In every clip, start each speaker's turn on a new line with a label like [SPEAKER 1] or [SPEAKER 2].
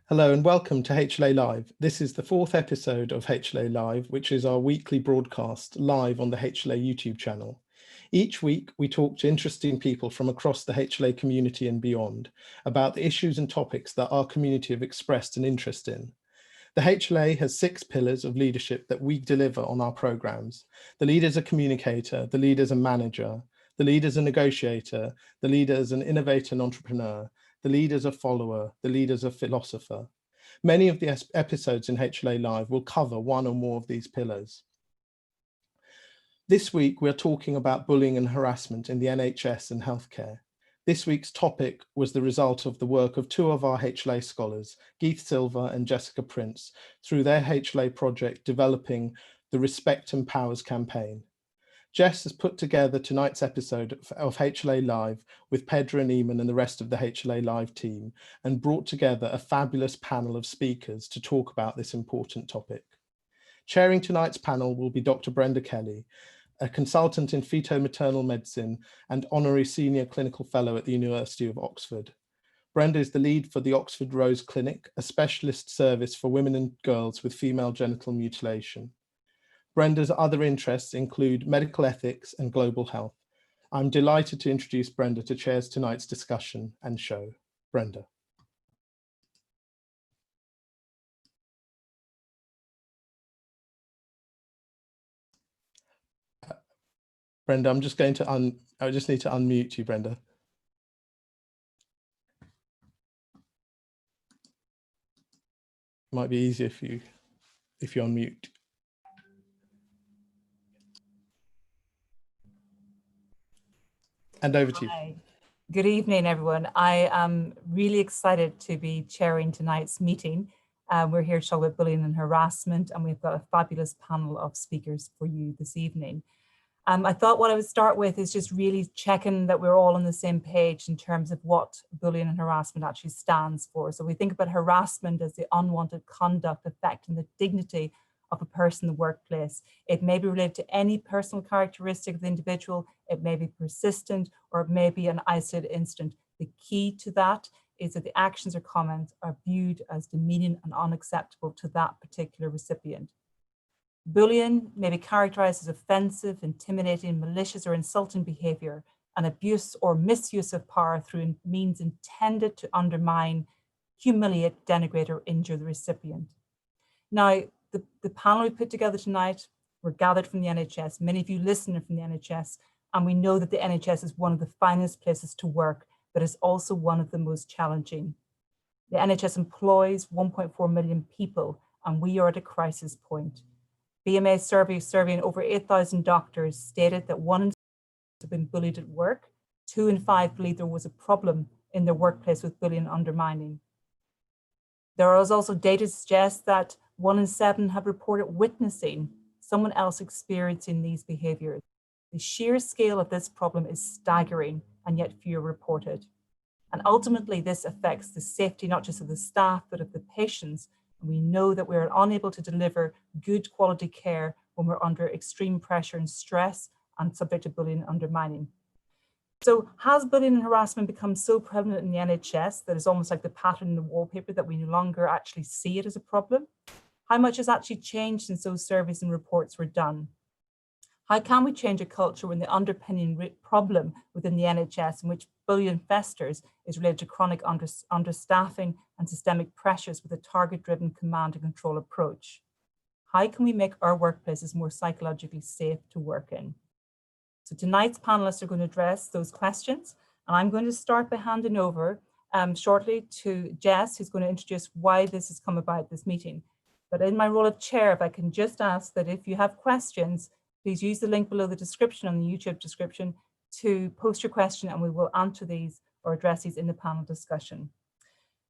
[SPEAKER 1] Hello and welcome to HLA Live. This is the fourth episode of HLA Live, which is our weekly broadcast live on the HLA YouTube channel. Each week, we talk to interesting people from across the HLA community and beyond about the issues and topics that our community have expressed an interest in. The HLA has 6 pillars of leadership that we deliver on our programs. The leader is a communicator, the leader is a manager, the leader is a negotiator, the leader is an innovator and entrepreneur, the leader is a follower, the leader is a philosopher. Many of the episodes in HLA Live will cover one or more of these pillars. This week, we're talking about bullying and harassment in the NHS and healthcare. This week's topic was the result of the work of 2 of our HLA scholars, Geith Silva and Jessica Prince, through their HLA project developing the Respect and Powers campaign. Jess has put together tonight's episode of HLA Live with Pedro and Eamon and the rest of the HLA Live team and brought together a fabulous panel of speakers to talk about this important topic. Chairing tonight's panel will be Dr. Brenda Kelly, a consultant in feto-maternal medicine and honorary senior clinical fellow at the University of Oxford. Brenda is the lead for the Oxford Rose Clinic, a specialist service for women and girls with female genital mutilation. Brenda's other interests include medical ethics and global health. I'm delighted to introduce Brenda to chair tonight's discussion and show. Brenda. Brenda, I'm just going to I just need to unmute you, Brenda. It might be easier for you if you're on mute. And over to you.
[SPEAKER 2] Hi. Good evening, everyone. I am really excited to be chairing tonight's meeting. We're here to talk about bullying and harassment, and we've got a fabulous panel of speakers for you this evening. I thought what I would start with is just really checking that we're all on the same page in terms of what bullying and harassment actually stands for. So we think about harassment as the unwanted conduct affecting the dignity of a person in the workplace. It may be related to any personal characteristic of the individual, it may be persistent, or it may be an isolated incident. The key to that is that the actions or comments are viewed as demeaning and unacceptable to that particular recipient. Bullying may be characterized as offensive, intimidating, malicious, or insulting behavior, and abuse or misuse of power through means intended to undermine, humiliate, denigrate, or injure the recipient. Now, the panel we put together tonight were gathered from the NHS. Many of you listening from the NHS, and we know that the NHS is one of the finest places to work, but it's also one of the most challenging. The NHS employs 1.4 million people, and we are at a crisis point. BMA surveying over 8,000 doctors stated that 1 in 6 have been bullied at work, 2 in 5 believe there was a problem in their workplace with bullying and undermining. There is also data to suggest that 1 in 7 have reported witnessing someone else experiencing these behaviors. The sheer scale of this problem is staggering, and yet few are reported. And ultimately, this affects the safety not just of the staff, but of the patients. And we know that we are unable to deliver good quality care when we're under extreme pressure and stress and subject to bullying and undermining. So has bullying and harassment become so prevalent in the NHS that it's almost like the pattern in the wallpaper that we no longer actually see it as a problem? How much has actually changed since those surveys and reports were done? How can we change a culture when the underpinning problem within the NHS in which bullying festers is related to chronic understaffing and systemic pressures with a target-driven command and control approach? How can we make our workplaces more psychologically safe to work in? So tonight's panelists are going to address those questions, and I'm going to start by handing over shortly to Jess, who's going to introduce why this has come about, this meeting. But in my role of chair, if I can just ask that if you have questions, please use the link below the description on the YouTube description to post your question, and we will answer these or address these in the panel discussion.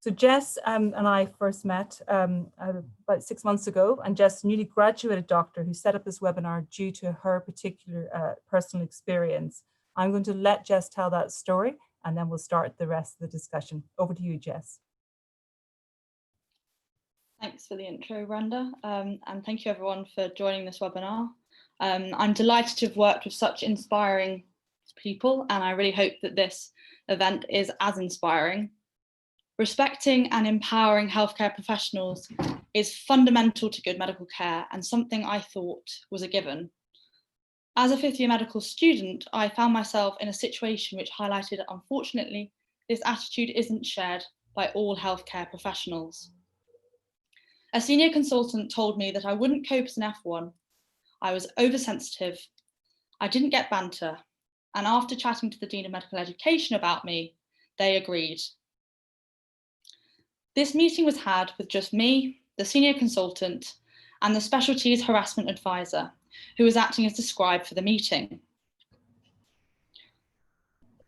[SPEAKER 2] So Jess and I first met about 6 months ago, and Jess, newly graduated doctor who set up this webinar due to her particular personal experience. I'm going to let Jess tell that story, and then we'll start the rest of the discussion. Over to you, Jess.
[SPEAKER 3] Thanks for the intro, Brenda, and thank you everyone for joining this webinar. I'm delighted to have worked with such inspiring people, and I really hope that this event is as inspiring. Respecting and empowering healthcare professionals is fundamental to good medical care and something I thought was a given. As a fifth-year medical student, I found myself in a situation which highlighted, unfortunately, this attitude isn't shared by all healthcare professionals. A senior consultant told me that I wouldn't cope as an F1, I was oversensitive, I didn't get banter, and after chatting to the Dean of Medical Education about me, they agreed. This meeting was had with just me, the senior consultant, and the specialties harassment advisor, who was acting as the scribe for the meeting.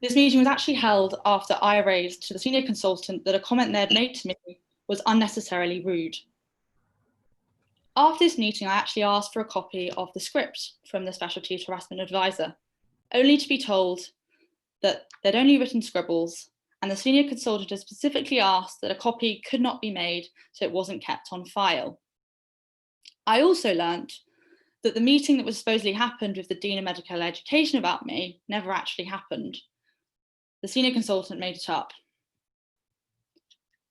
[SPEAKER 3] This meeting was actually held after I raised to the senior consultant that a comment they had made to me was unnecessarily rude. After this meeting, I actually asked for a copy of the script from the specialties harassment advisor, only to be told that they'd only written scribbles, and the senior consultant had specifically asked that a copy could not be made so it wasn't kept on file. I also learnt that the meeting that was supposedly happened with the Dean of Medical Education about me never actually happened. The senior consultant made it up.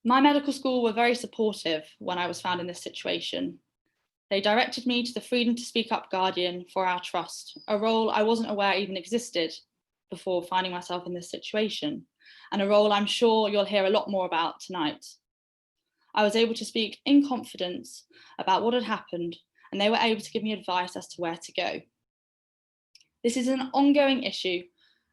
[SPEAKER 3] My medical school were very supportive when I was found in this situation. They directed me to the Freedom to Speak Up Guardian for our trust, a role I wasn't aware even existed before finding myself in this situation, and a role I'm sure you'll hear a lot more about tonight. I was able to speak in confidence about what had happened, and they were able to give me advice as to where to go. This is an ongoing issue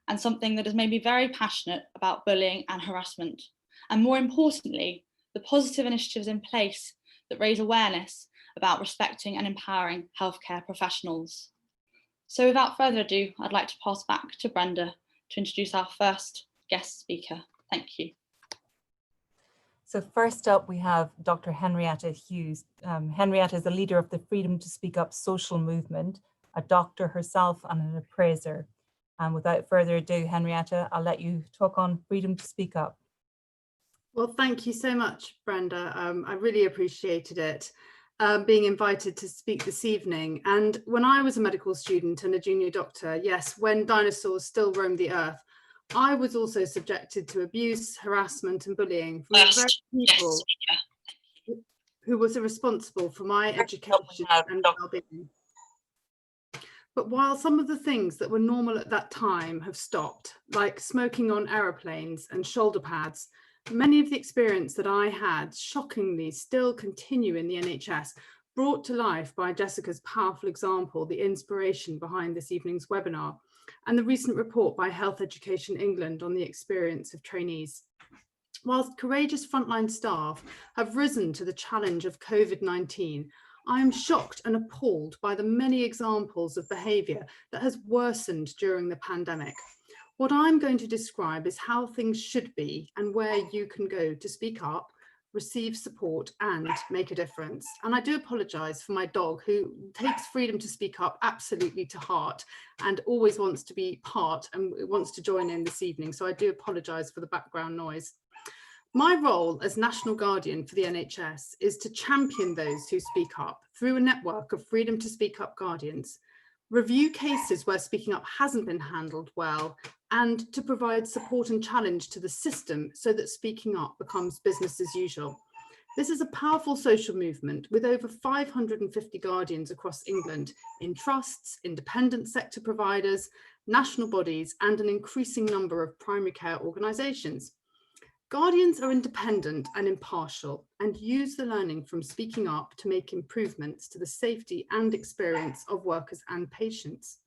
[SPEAKER 3] and something that has made me very passionate about bullying and harassment, and more importantly, the positive initiatives in place that raise awareness about respecting and empowering healthcare professionals. So without further ado, I'd like to pass back to Brenda to introduce our first guest speaker. Thank you.
[SPEAKER 2] So first up, we have Dr. Henrietta Hughes. Henrietta is a leader of the Freedom to Speak Up social movement, a doctor herself and an appraiser. And without further ado, Henrietta, I'll let you talk on Freedom to Speak Up.
[SPEAKER 4] Well, thank you so much, Brenda. I really appreciated it, being invited to speak this evening. And when I was a medical student and a junior doctor, yes, when dinosaurs still roamed the earth, I was also subjected to abuse, harassment and bullying from the very people who was responsible for my education and well-being. But while some of the things that were normal at that time have stopped, like smoking on aeroplanes and shoulder pads, many of the experience that I had shockingly still continue in the NHS, brought to life by Jessica's powerful example, the inspiration behind this evening's webinar, and the recent report by Health Education England on the experience of trainees. Whilst courageous frontline staff have risen to the challenge of COVID-19, I am shocked and appalled by the many examples of behaviour that has worsened during the pandemic. What I'm going to describe is how things should be and where you can go to speak up, receive support and make a difference. And I do apologise for my dog, who takes freedom to speak up absolutely to heart and always wants to be part and wants to join in this evening. So I do apologise for the background noise. My role as National Guardian for the NHS is to champion those who speak up through a network of Freedom to Speak Up Guardians, review cases where speaking up hasn't been handled well, and to provide support and challenge to the system so that speaking up becomes business as usual. This is a powerful social movement with over 550 guardians across England in trusts, independent sector providers, national bodies, and an increasing number of primary care organisations. Guardians are independent and impartial and use the learning from speaking up to make improvements to the safety and experience of workers and patients.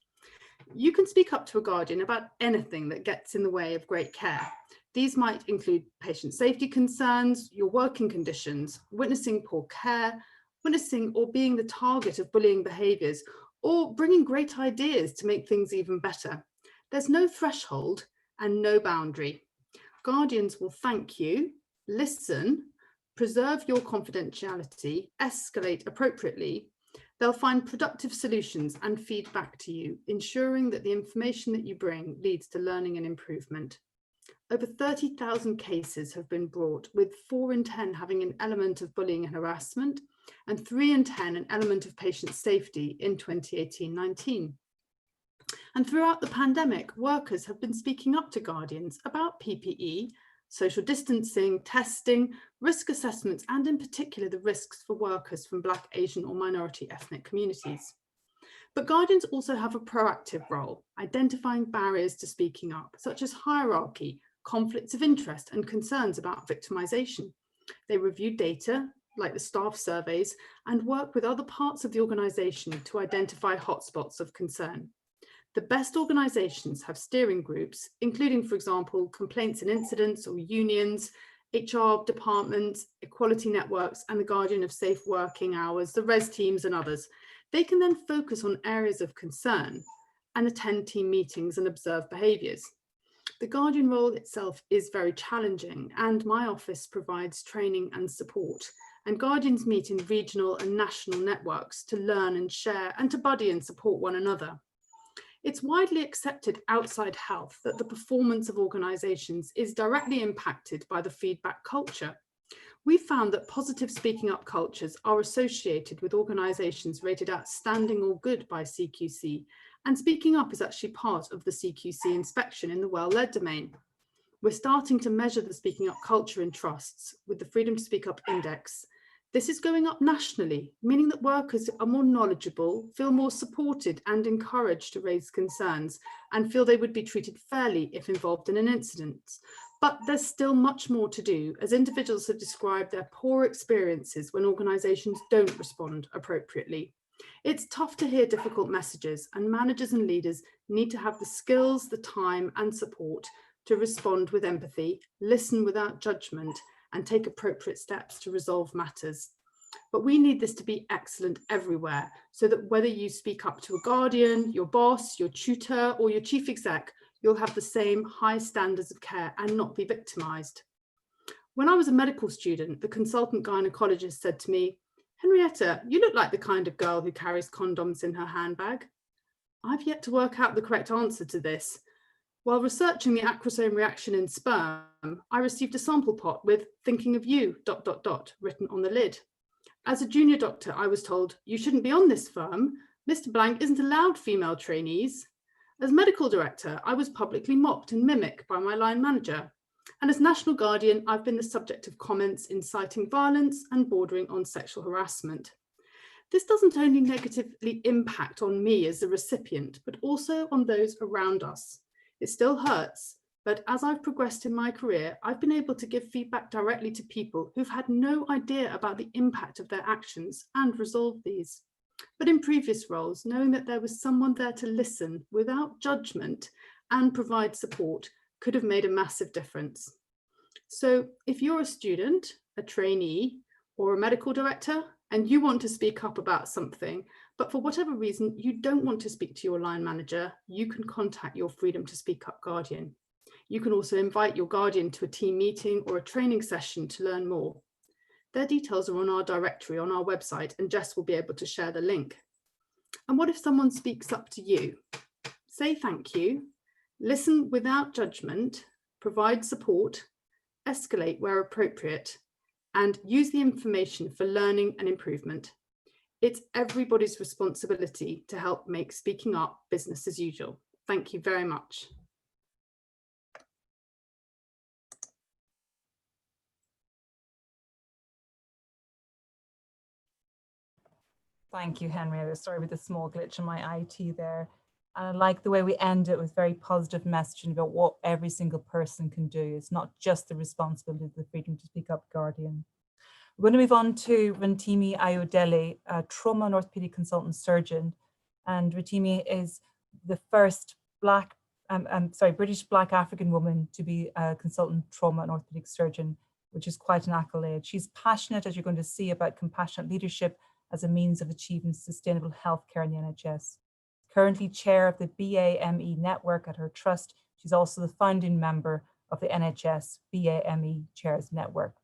[SPEAKER 4] You can speak up to a guardian about anything that gets in the way of great care. These might include patient safety concerns, your working conditions, witnessing poor care, witnessing or being the target of bullying behaviours, or bringing great ideas to make things even better. There's no threshold and no boundary. Guardians will thank you, listen, preserve your confidentiality, escalate appropriately. They'll find productive solutions and feed back to you, ensuring that the information that you bring leads to learning and improvement. Over 30,000 cases have been brought, with 4 in 10 having an element of bullying and harassment, and 3 in 10 an element of patient safety in 2018-19. And throughout the pandemic, workers have been speaking up to guardians about PPE, social distancing, testing, risk assessments, and in particular the risks for workers from Black, Asian or minority ethnic communities. But guardians also have a proactive role, identifying barriers to speaking up, such as hierarchy, conflicts of interest, and concerns about victimisation. They review data, like the staff surveys, and work with other parts of the organisation to identify hotspots of concern. The best organisations have steering groups, including, for example, complaints and incidents or unions, HR departments, equality networks, and the Guardian of Safe Working Hours, the res teams and others. They can then focus on areas of concern and attend team meetings and observe behaviours. The Guardian role itself is very challenging, and my office provides training and support. And Guardians meet in regional and national networks to learn and share and to buddy and support one another. It's widely accepted outside health that the performance of organisations is directly impacted by the feedback culture. We found that positive speaking up cultures are associated with organisations rated outstanding or good by CQC, and speaking up is actually part of the CQC inspection in the well-led domain. We're starting to measure the speaking up culture in trusts with the Freedom to Speak Up Index. This is going up nationally, meaning that workers are more knowledgeable, feel more supported and encouraged to raise concerns, and feel they would be treated fairly if involved in an incident. But there's still much more to do, as individuals have described their poor experiences when organisations don't respond appropriately. It's tough to hear difficult messages, and managers and leaders need to have the skills, the time and support to respond with empathy, listen without judgment, and take appropriate steps to resolve matters. But we need this to be excellent everywhere, so that whether you speak up to a guardian, your boss, your tutor, or your chief exec, you'll have the same high standards of care and not be victimised. When I was a medical student, the consultant gynecologist said to me, "Henrietta, you look like the kind of girl who carries condoms in her handbag." I've yet to work out the correct answer to this. While researching the acrosome reaction in sperm, I received a sample pot with "thinking of you" ... written on the lid. As a junior doctor, I was told, "You shouldn't be on this firm. Mr. Blank isn't allowed female trainees." As medical director, I was publicly mocked and mimicked by my line manager. And as National Guardian, I've been the subject of comments inciting violence and bordering on sexual harassment. This doesn't only negatively impact on me as the recipient, but also on those around us. It still hurts, but as I've progressed in my career, I've been able to give feedback directly to people who've had no idea about the impact of their actions and resolve these. But in previous roles, knowing that there was someone there to listen without judgment and provide support could have made a massive difference. So if you're a student, a trainee, or a medical director, and you want to speak up about something, but for whatever reason, you don't want to speak to your line manager, you can contact your Freedom to Speak Up Guardian. You can also invite your guardian to a team meeting or a training session to learn more. Their details are on our directory on our website, and Jess will be able to share the link. And what if someone speaks up to you? Say thank you, listen without judgment, provide support, escalate where appropriate, and use the information for learning and improvement. It's everybody's responsibility to help make speaking up business as usual. Thank you very much.
[SPEAKER 2] Thank you, Henrietta. Sorry about the small glitch in my IT there. And I like the way we end it with very positive messaging about what every single person can do. It's not just the responsibility of the Freedom to Speak Up Guardian. We're going to move on to Rantimi Ayodele, a Trauma and Orthopaedic Consultant surgeon. And Rantimi is the first British Black African woman to be a consultant trauma and orthopaedic surgeon, which is quite an accolade. She's passionate, as you're going to see, about compassionate leadership as a means of achieving sustainable healthcare in the NHS. Currently chair of the BAME Network at her trust, she's also the founding member of the NHS BAME Chairs Network.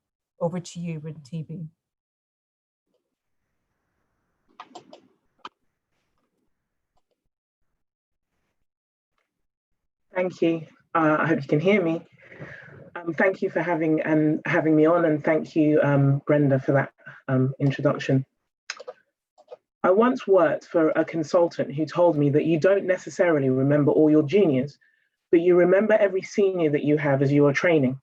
[SPEAKER 2] Over to you, Rantimi.
[SPEAKER 5] Thank you. I hope you can hear me. Thank you for having me on, and thank you, Brenda, for that introduction. I once worked for a consultant who told me that you don't necessarily remember all your juniors, but you remember every senior that you have as you are training.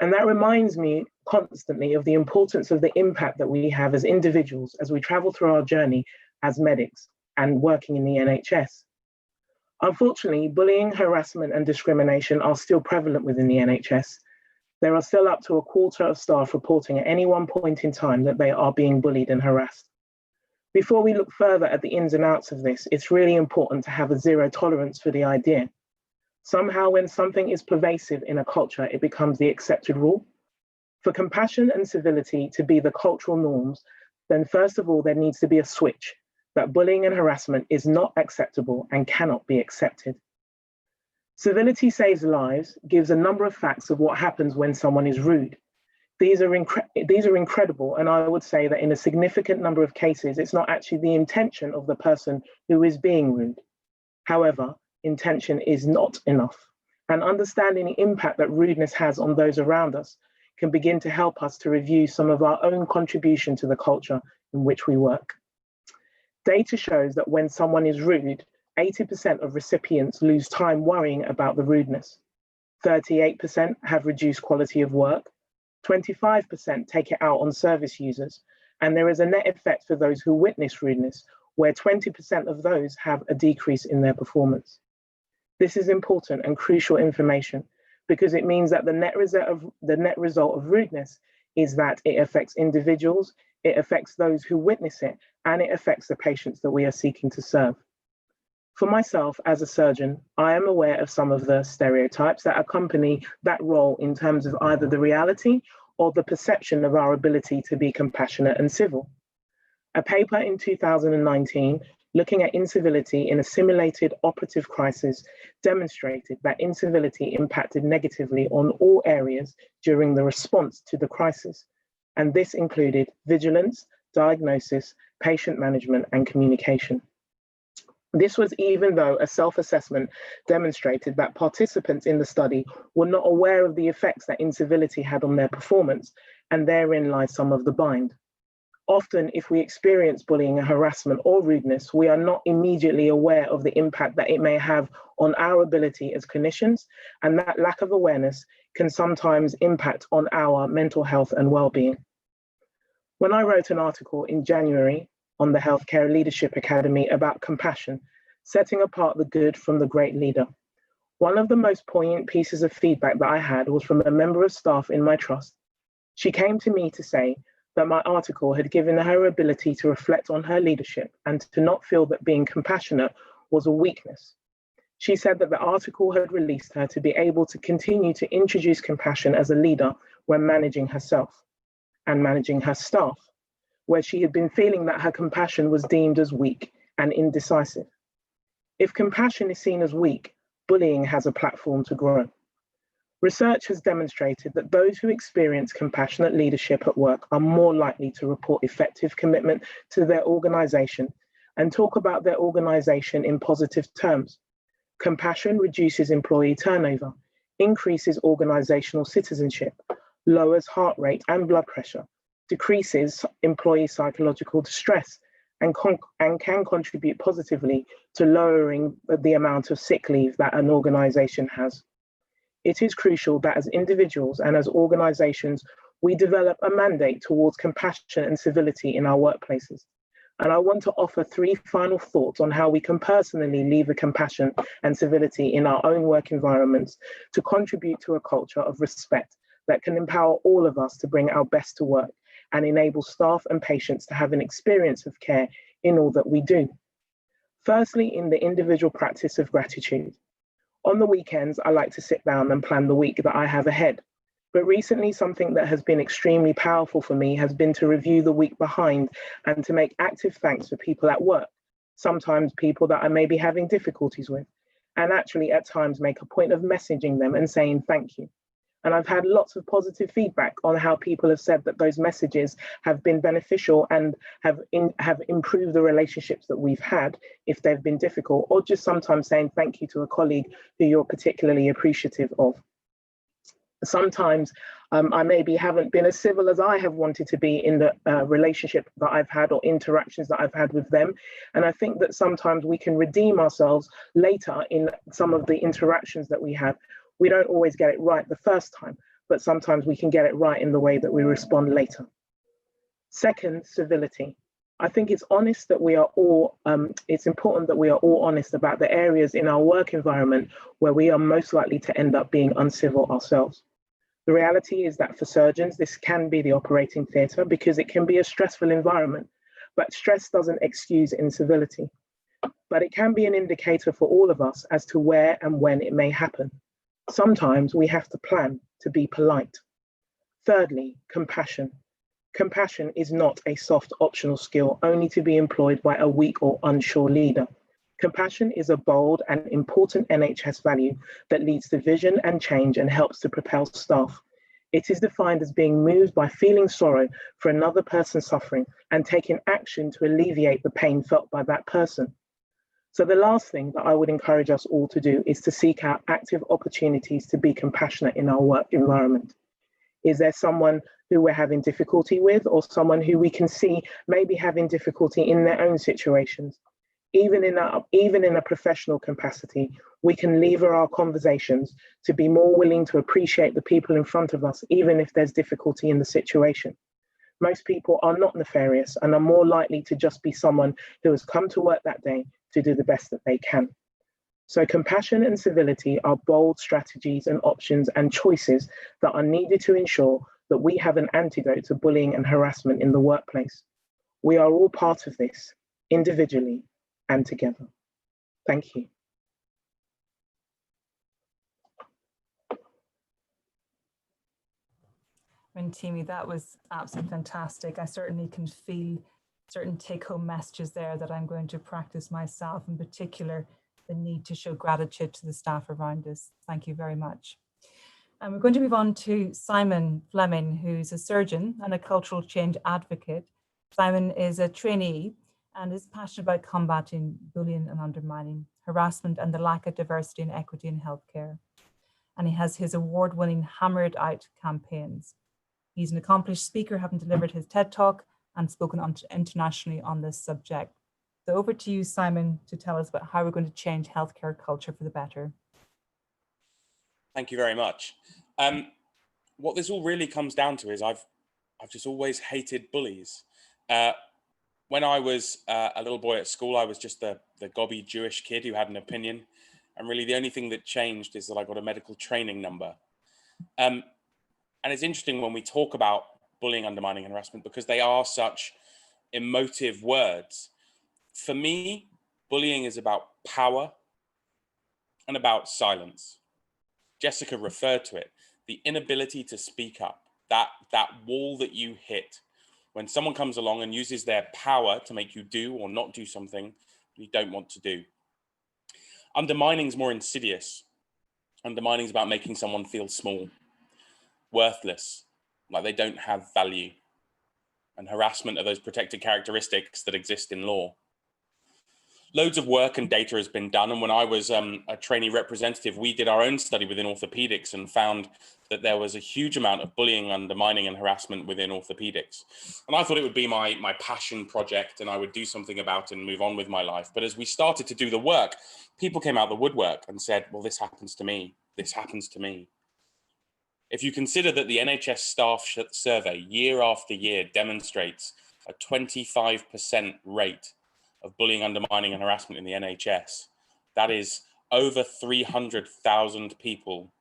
[SPEAKER 5] And that reminds me constantly of the importance of the impact that we have as individuals as we travel through our journey as medics and working in the NHS. Unfortunately, bullying, harassment, and discrimination are still prevalent within the NHS. There are still up to a quarter of staff reporting at any one point in time that they are being bullied and harassed. Before we look further at the ins and outs of this, it's really important to have a zero tolerance for the idea. Somehow, when something is pervasive in a culture, it becomes the accepted rule. For compassion and civility to be the cultural norms, then first of all, there needs to be a switch that bullying and harassment is not acceptable and cannot be accepted. Civility Saves Lives gives a number of facts of what happens when someone is rude. These are incredible, and I would say that in a significant number of cases, it's not actually the intention of the person who is being rude. However, intention is not enough, and understanding the impact that rudeness has on those around us can begin to help us to review some of our own contribution to the culture in which we work. Data shows that when someone is rude, 80% of recipients lose time worrying about the rudeness. 38% have reduced quality of work. 25% take it out on service users. And there is a net effect for those who witness rudeness, where 20% of those have a decrease in their performance. This is important and crucial information because it means that the net result of rudeness is that it affects individuals, it affects those who witness it, and it affects the patients that we are seeking to serve. For myself as a surgeon, I am aware of some of the stereotypes that accompany that role in terms of either the reality or the perception of our ability to be compassionate and civil. A paper in 2019 looking at incivility in a simulated operative crisis demonstrated that incivility impacted negatively on all areas during the response to the crisis. And this included vigilance, diagnosis, patient management, and communication. This was even though a self-assessment demonstrated that participants in the study were not aware of the effects that incivility had on their performance, and therein lies some of the bind. Often, if we experience bullying and harassment or rudeness, we are not immediately aware of the impact that it may have on our ability as clinicians, and that lack of awareness can sometimes impact on our mental health and well-being. When I wrote an article in January on the Healthcare Leadership Academy about compassion, setting apart the good from the great leader, one of the most poignant pieces of feedback that I had was from a member of staff in my trust. She came to me to say that my article had given her ability to reflect on her leadership and to not feel that being compassionate was a weakness. She said that the article had released her to be able to continue to introduce compassion as a leader when managing herself and managing her staff, where she had been feeling that her compassion was deemed as weak and indecisive. If compassion is seen as weak, bullying has a platform to grow. Research has demonstrated that those who experience compassionate leadership at work are more likely to report effective commitment to their organization and talk about their organization in positive terms. Compassion reduces employee turnover, increases organizational citizenship, lowers heart rate and blood pressure, decreases employee psychological distress, and can contribute positively to lowering the amount of sick leave that an organization has. It is crucial that as individuals and as organizations, we develop a mandate towards compassion and civility in our workplaces. And I want to offer 3 final thoughts on how we can personally lever compassion and civility in our own work environments to contribute to a culture of respect that can empower all of us to bring our best to work and enable staff and patients to have an experience of care in all that we do. Firstly, in the individual practice of gratitude. On the weekends, I like to sit down and plan the week that I have ahead. But recently, something that has been extremely powerful for me has been to review the week behind and to make active thanks for people at work, sometimes people that I may be having difficulties with, and actually at times make a point of messaging them and saying thank you. And I've had lots of positive feedback on how people have said that those messages have been beneficial and have improved the relationships that we've had if they've been difficult, or just sometimes saying thank you to a colleague who you're particularly appreciative of. Sometimes I maybe haven't been as civil as I have wanted to be in the relationship that I've had or interactions that I've had with them. And I think that sometimes we can redeem ourselves later in some of the interactions that we have. We don't always get it right the first time, but sometimes we can get it right in the way that we respond later. Second, civility. I think it's honest that we are all, it's important that we are all honest about the areas in our work environment where we are most likely to end up being uncivil ourselves. The reality is that for surgeons, this can be the operating theatre because it can be a stressful environment, but stress doesn't excuse incivility. But it can be an indicator for all of us as to where and when it may happen. Sometimes we have to plan to be polite. Thirdly, compassion. Compassion is not a soft optional skill only to be employed by a weak or unsure leader. Compassion is a bold and important NHS value that leads to vision and change and helps to propel staff. It is defined as being moved by feeling sorrow for another person suffering and taking action to alleviate the pain felt by that person. So the last thing that I would encourage us all to do is to seek out active opportunities to be compassionate in our work environment. Is there someone who we're having difficulty with, or someone who we can see maybe having difficulty in their own situations? Even in a professional capacity, we can lever our conversations to be more willing to appreciate the people in front of us, even if there's difficulty in the situation. Most people are not nefarious and are more likely to just be someone who has come to work that day to do the best that they can. So compassion and civility are bold strategies and options and choices that are needed to ensure that we have an antidote to bullying and harassment in the workplace. We are all part of this, individually and together. Thank you.
[SPEAKER 2] Rantimi, that was absolutely fantastic. I certainly can feel certain take-home messages there that I'm going to practice myself, in particular, the need to show gratitude to the staff around us. Thank you very much. And we're going to move on to Simon Fleming, who's a surgeon and a cultural change advocate. Simon is a trainee and is passionate about combating bullying and undermining, harassment and the lack of diversity and equity in healthcare. And he has his award-winning Hammer It Out campaigns. He's an accomplished speaker, having delivered his TED Talk and spoken internationally on this subject. So over to you, Simon, to tell us about how we're going to change healthcare culture for the better.
[SPEAKER 6] Thank you very much. What this all really comes down to is I've just always hated bullies. When I was a little boy at school, I was just the gobby Jewish kid who had an opinion. And really the only thing that changed is that I got a medical training number. And it's interesting when we talk about bullying, undermining, and harassment because they are such emotive words. For me, bullying is about power and about silence. Jessica referred to it, the inability to speak up, that wall that you hit when someone comes along and uses their power to make you do or not do something you don't want to do. Undermining is more insidious. Undermining is about making someone feel small, worthless, like they don't have value. And harassment are those protected characteristics that exist in law. Loads of work and data has been done. And when I was a trainee representative, we did our own study within orthopedics and found that there was a huge amount of bullying, undermining and harassment within orthopedics. And I thought it would be my passion project and I would do something about it and move on with my life. But as we started to do the work, people came out the woodwork and said, well, this happens to me. This happens to me. If you consider that the NHS staff survey year after year demonstrates a 25% rate of bullying, undermining and harassment in the NHS, that is over 300,000 people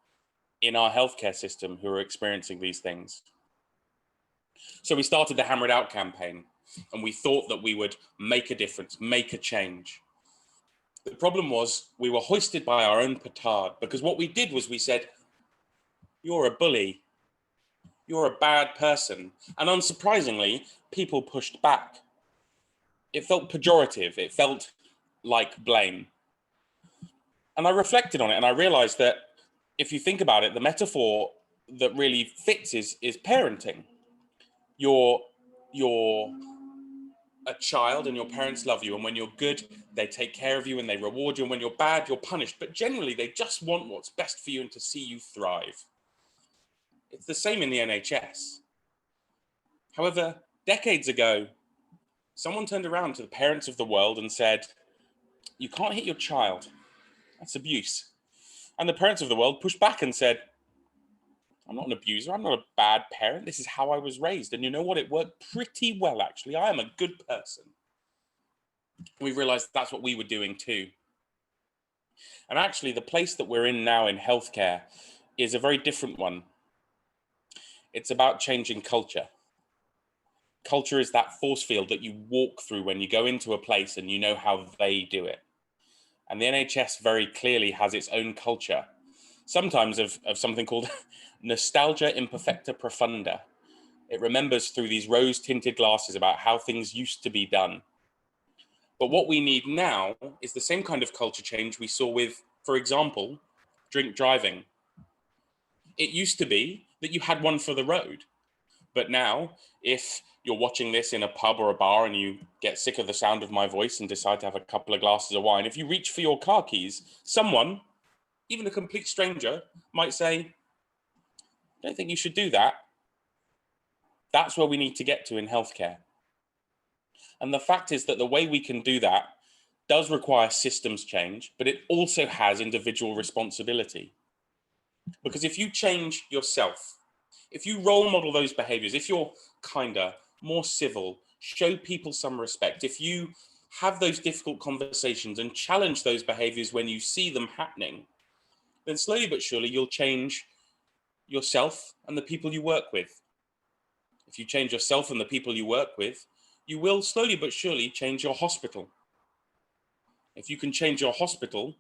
[SPEAKER 6] in our healthcare system who are experiencing these things. So we started the Hammer It Out campaign and we thought that we would make a difference, make a change. The problem was we were hoisted by our own petard because what we did was we said, you're a bully, you're a bad person. And unsurprisingly, people pushed back. It felt pejorative. It felt like blame. And I reflected on it and I realized that if you think about it, the metaphor that really fits is parenting. You're a child and your parents love you. And when you're good, they take care of you and they reward you. And when you're bad, you're punished. But generally, they just want what's best for you and to see you thrive. It's the same in the NHS. However, decades ago, someone turned around to the parents of the world and said, you can't hit your child. That's abuse. And the parents of the world pushed back and said, I'm not an abuser. I'm not a bad parent. This is how I was raised. And you know what? It worked pretty well, actually. I am a good person. We realized that's what we were doing too. And actually, the place that we're in now in healthcare is a very different one. It's about changing culture. Culture is that force field that you walk through when you go into a place and you know how they do it. And the NHS very clearly has its own culture, sometimes of something called nostalgia imperfecta profunda. It remembers through these rose-tinted glasses about how things used to be done. But what we need now is the same kind of culture change we saw with, for example, drink driving. It used to be that you had one for the road. But now, if you're watching this in a pub or a bar and you get sick of the sound of my voice and decide to have a couple of glasses of wine, if you reach for your car keys, someone, even a complete stranger, might say, "I don't think you should do that." That's where we need to get to in healthcare. And the fact is that the way we can do that does require systems change, but it also has individual responsibility. Because if you change yourself, if you role model those behaviors, if you're kinder, more civil, show people some respect, if you have those difficult conversations and challenge those behaviors when you see them happening, then slowly but surely you'll change yourself and the people you work with. If you change yourself and the people you work with, you will slowly but surely change your hospital. If you can change your hospital,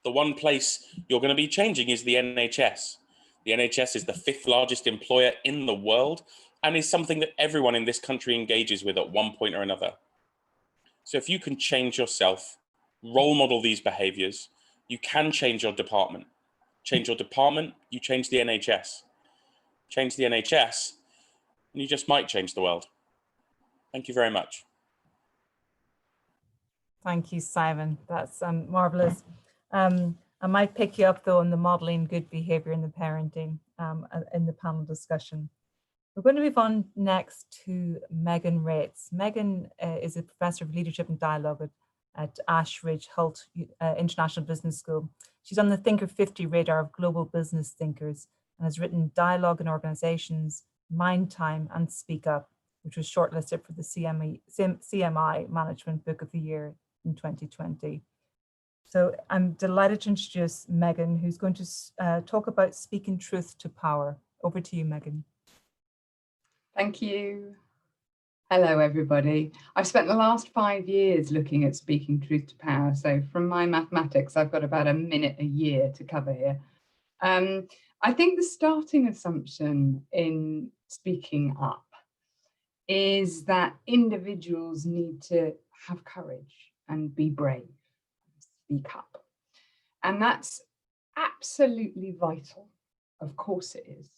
[SPEAKER 6] the one place you're going to be changing is the NHS. The NHS is the 5th largest employer in the world and is something that everyone in this country engages with at one point or another. So if you can change yourself, role model these behaviors, you can change your department. Change your department, you change the NHS. Change the NHS, and you just might change the world. Thank you very much.
[SPEAKER 2] Thank you, Simon. That's marvelous. I might pick you up though on the modeling good behavior in the parenting in the panel discussion. We're going to move on next to Megan Rates. Megan is a professor of leadership and dialogue at Ashridge Hult International Business School. She's on the Thinker 50 radar of global business thinkers and has written Dialogue in Organizations, Mind Time and Speak Up, which was shortlisted for the CMI Management Book of the Year in 2020. So I'm delighted to introduce Megan, who's going to talk about speaking truth to power. Over to you, Megan.
[SPEAKER 7] Thank you. Hello, everybody. I've spent the last 5 years looking at speaking truth to power. So from my mathematics, I've got about a minute a year to cover here. I think the starting assumption in speaking up is that individuals need to have courage and be brave, speak up. And that's absolutely vital. Of course it is.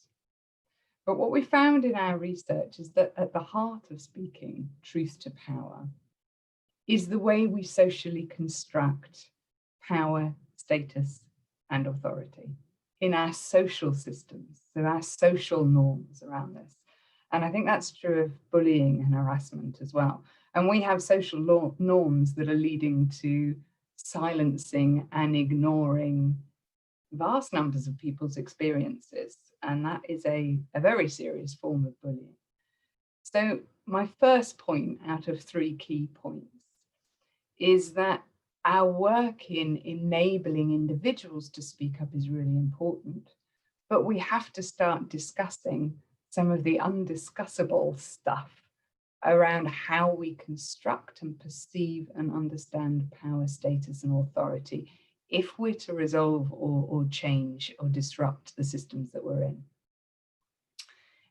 [SPEAKER 7] But what we found in our research is that at the heart of speaking truth to power is the way we socially construct power, status, and authority in our social systems, so our social norms around this. And I think that's true of bullying and harassment as well. And we have social norms that are leading to silencing and ignoring vast numbers of people's experiences. And that is a very serious form of bullying. So my first point out of 3 key points is that our work in enabling individuals to speak up is really important, but we have to start discussing some of the undiscussable stuff around how we construct and perceive and understand power, status, and authority if we're to resolve or change or disrupt the systems that we're in.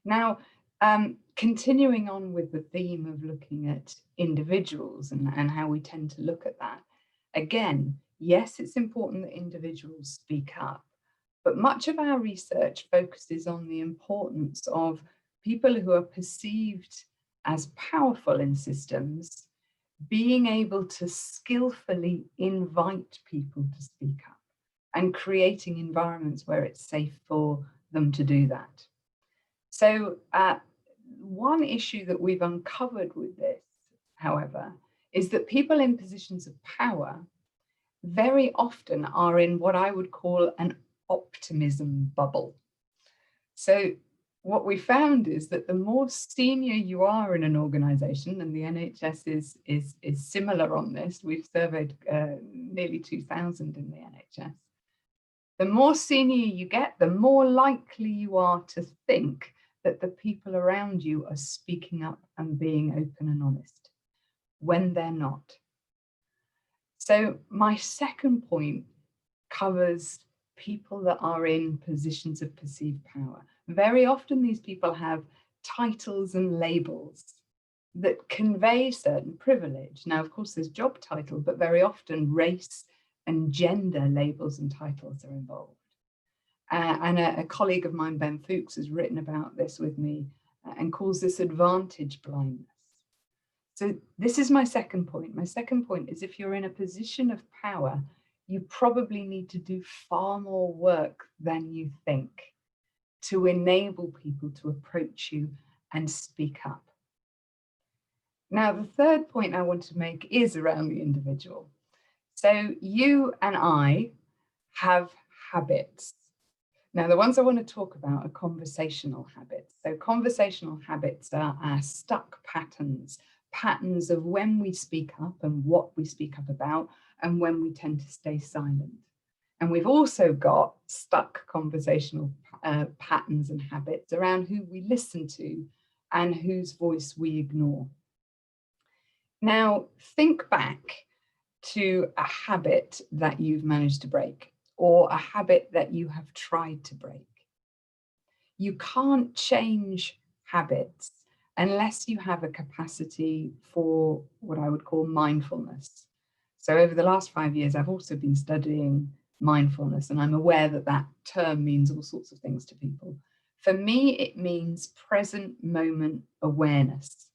[SPEAKER 7] Now, continuing on with the theme of looking at individuals and how we tend to look at that, again, yes, it's important that individuals speak up, but much of our research focuses on the importance of people who are perceived as powerful in systems being able to skillfully invite people to speak up and creating environments where it's safe for them to do that. So one issue that we've uncovered with this, however, is that people in positions of power very often are in what I would call an optimism bubble. So what we found is that the more senior you are in an organisation, and the NHS is similar on this, we've surveyed nearly 2,000 in the NHS, the more senior you get, the more likely you are to think that the people around you are speaking up and being open and honest when they're not. So my second point covers people that are in positions of perceived power. Very often these people have titles and labels that convey certain privilege. Now, of course, there's job title, but very often race and gender labels and titles are involved. And a colleague of mine, Ben Fuchs, has written about this with me and calls this advantage blindness. So this is my second point. My second point is, if you're in a position of power, you probably need to do far more work than you think to enable people to approach you and speak up. Now, the third point I want to make is around the individual. So you and I have habits. Now, the ones I want to talk about are conversational habits. So conversational habits are our stuck patterns of when we speak up and what we speak up about, and when we tend to stay silent. And we've also got stuck conversational patterns and habits around who we listen to and whose voice we ignore. Now, think back to a habit that you've managed to break, or a habit that you have tried to break. You can't change habits unless you have a capacity for what I would call mindfulness. So over the last 5 years, I've also been studying mindfulness, and I'm aware that that term means all sorts of things to people. For me, it means present moment awareness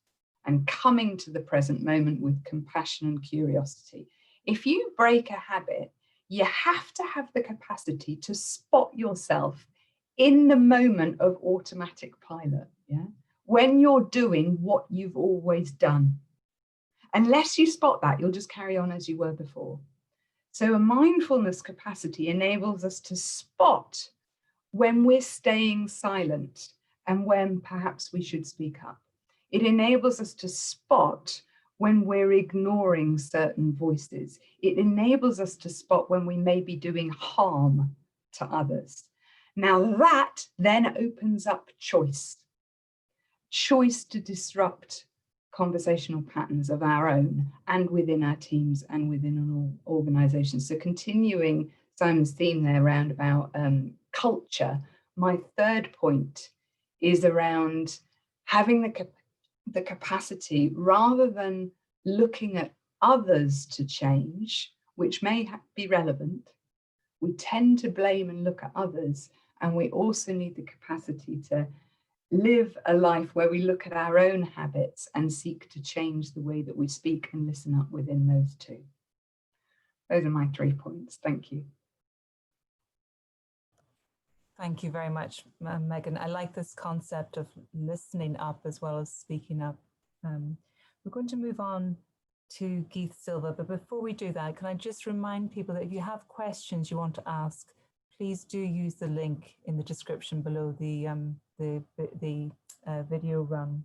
[SPEAKER 7] and coming to the present moment with compassion and curiosity. If you break a habit, you have to have the capacity to spot yourself in the moment of automatic pilot, yeah? When you're doing what you've always done. Unless you spot that, you'll just carry on as you were before. So a mindfulness capacity enables us to spot when we're staying silent and when perhaps we should speak up. It enables us to spot when we're ignoring certain voices. It enables us to spot when we may be doing harm to others. Now that then opens up choice to disrupt conversational patterns of our own and within our teams and within an organization. So continuing Simon's theme there around about culture, my third point is around having the capacity, rather than looking at others to change, which may be relevant, we tend to blame and look at others, and we also need the capacity to live a life where we look at our own habits and seek to change the way that we speak and listen up within those two. Those are my 3 points. Thank you.
[SPEAKER 2] Thank you very much, Megan. I like this concept of listening up as well as speaking up. We're going to move on to Geith Silva, but before we do that, can I just remind people that if you have questions you want to ask, please do use the link in the description below the video run.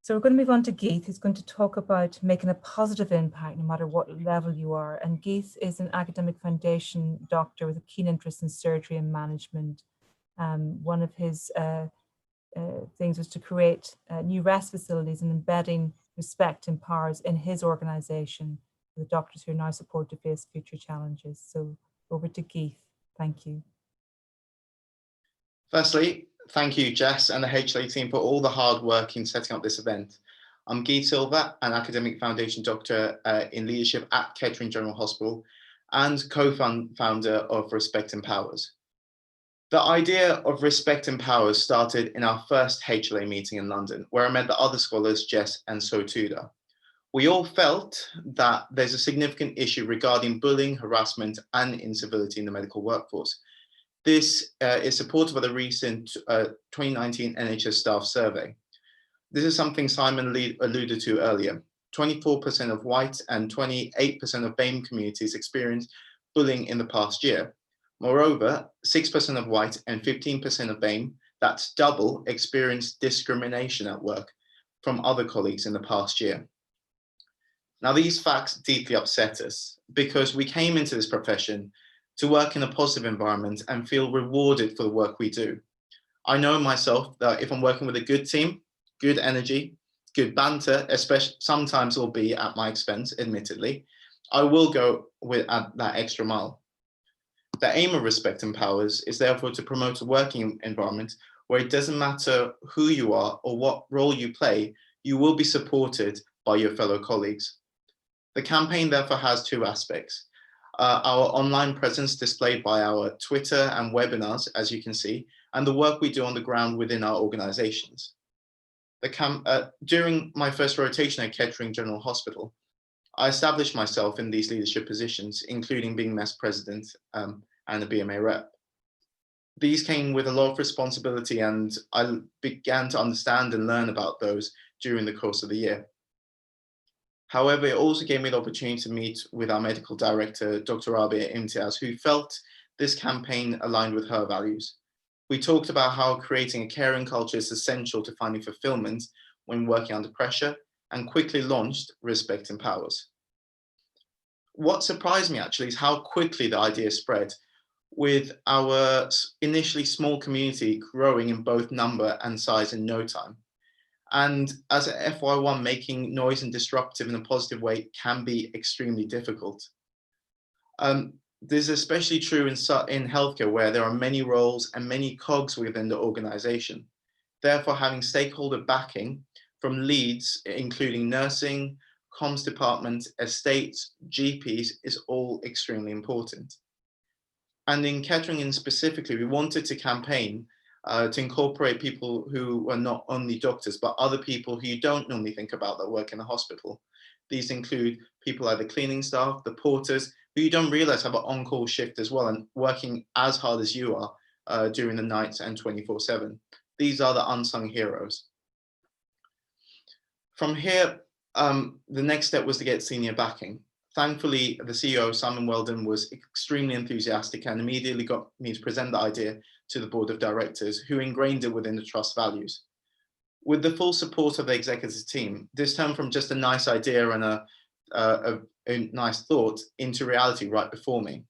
[SPEAKER 2] So we're going to move on to Geith, who's going to talk about making a positive impact no matter what level you are. And Geith is an academic foundation doctor with a keen interest in surgery and management. One of his things was to create new rest facilities and embedding respect and powers in his organisation for the doctors who are now supported to face future challenges. So over to Geith. Thank you.
[SPEAKER 8] Firstly, thank you, Jess and the HLA team for all the hard work in setting up this event. I'm Geith Silva, an academic foundation doctor in leadership at Kettering General Hospital and co-founder of Respect Empowers. The idea of Respect Empowers started in our first HLA meeting in London, where I met the other scholars, Jess and Sotuda. We all felt that there's a significant issue regarding bullying, harassment, and incivility in the medical workforce. This is supported by the recent 2019 NHS staff survey. This is something Simon alluded to earlier. 24% of white and 28% of BAME communities experienced bullying in the past year. Moreover, 6% of white and 15% of BAME, that's double, experienced discrimination at work from other colleagues in the past year. Now, these facts deeply upset us because we came into this profession to work in a positive environment and feel rewarded for the work we do. I know myself that if I'm working with a good team, good energy, good banter, especially sometimes will be at my expense, admittedly, I will go with that extra mile. The aim of Respect Empowers is therefore to promote a working environment where it doesn't matter who you are or what role you play, you will be supported by your fellow colleagues. The campaign therefore has two aspects. Our online presence displayed by our Twitter and webinars, as you can see, and the work we do on the ground within our organizations. During my first rotation at Kettering General Hospital, I established myself in these leadership positions, including being MES president and a BMA rep. These came with a lot of responsibility, and I began to understand and learn about those during the course of the year. However, it also gave me the opportunity to meet with our medical director, Dr. Rabia Imtiaz, who felt this campaign aligned with her values. We talked about how creating a caring culture is essential to finding fulfillment when working under pressure, and quickly launched Respect Empowers. What surprised me actually is how quickly the idea spread, with our initially small community growing in both number and size in no time. And as an FY1, making noise and disruptive in a positive way can be extremely difficult. This is especially true in healthcare, where there are many roles and many cogs within the organization. Therefore, having stakeholder backing from leads, including nursing, comms department, estates, GPs, is all extremely important. And in Kettering specifically, we wanted to campaign to incorporate people who are not only doctors, but other people who you don't normally think about that work in a hospital. These include people like the cleaning staff, the porters, who you don't realize have an on-call shift as well and working as hard as you are during the nights and 24/7. These are the unsung heroes. From here, the next step was to get senior backing. Thankfully, the CEO, Simon Weldon, was extremely enthusiastic and immediately got me to present the idea to the board of directors, who ingrained it within the trust values. With the full support of the executive team, this turned from just a nice idea and a nice thought into reality right before me.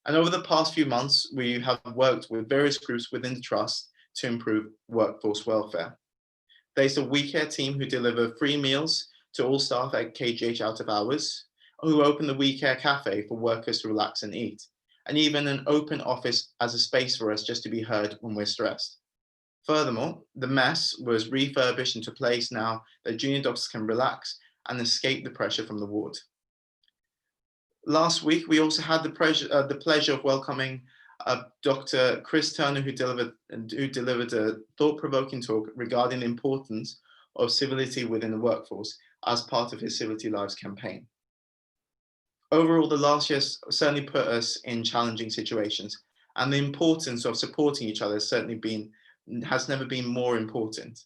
[SPEAKER 8] And over the past few months, we have worked with various groups within the trust to improve workforce welfare. There's a We Care team who deliver free meals to all staff at KGH out of hours, who open the We Care Cafe for workers to relax and eat, and even an open office as a space for us just to be heard when we're stressed. Furthermore, the mess was refurbished into a place now that junior doctors can relax and escape the pressure from the ward. Last week, we also had the pleasure of welcoming Dr. Chris Turner, who delivered a thought-provoking talk regarding the importance of civility within the workforce as part of his Civility Lives campaign. Overall, the last year certainly put us in challenging situations, and the importance of supporting each other has never been more important.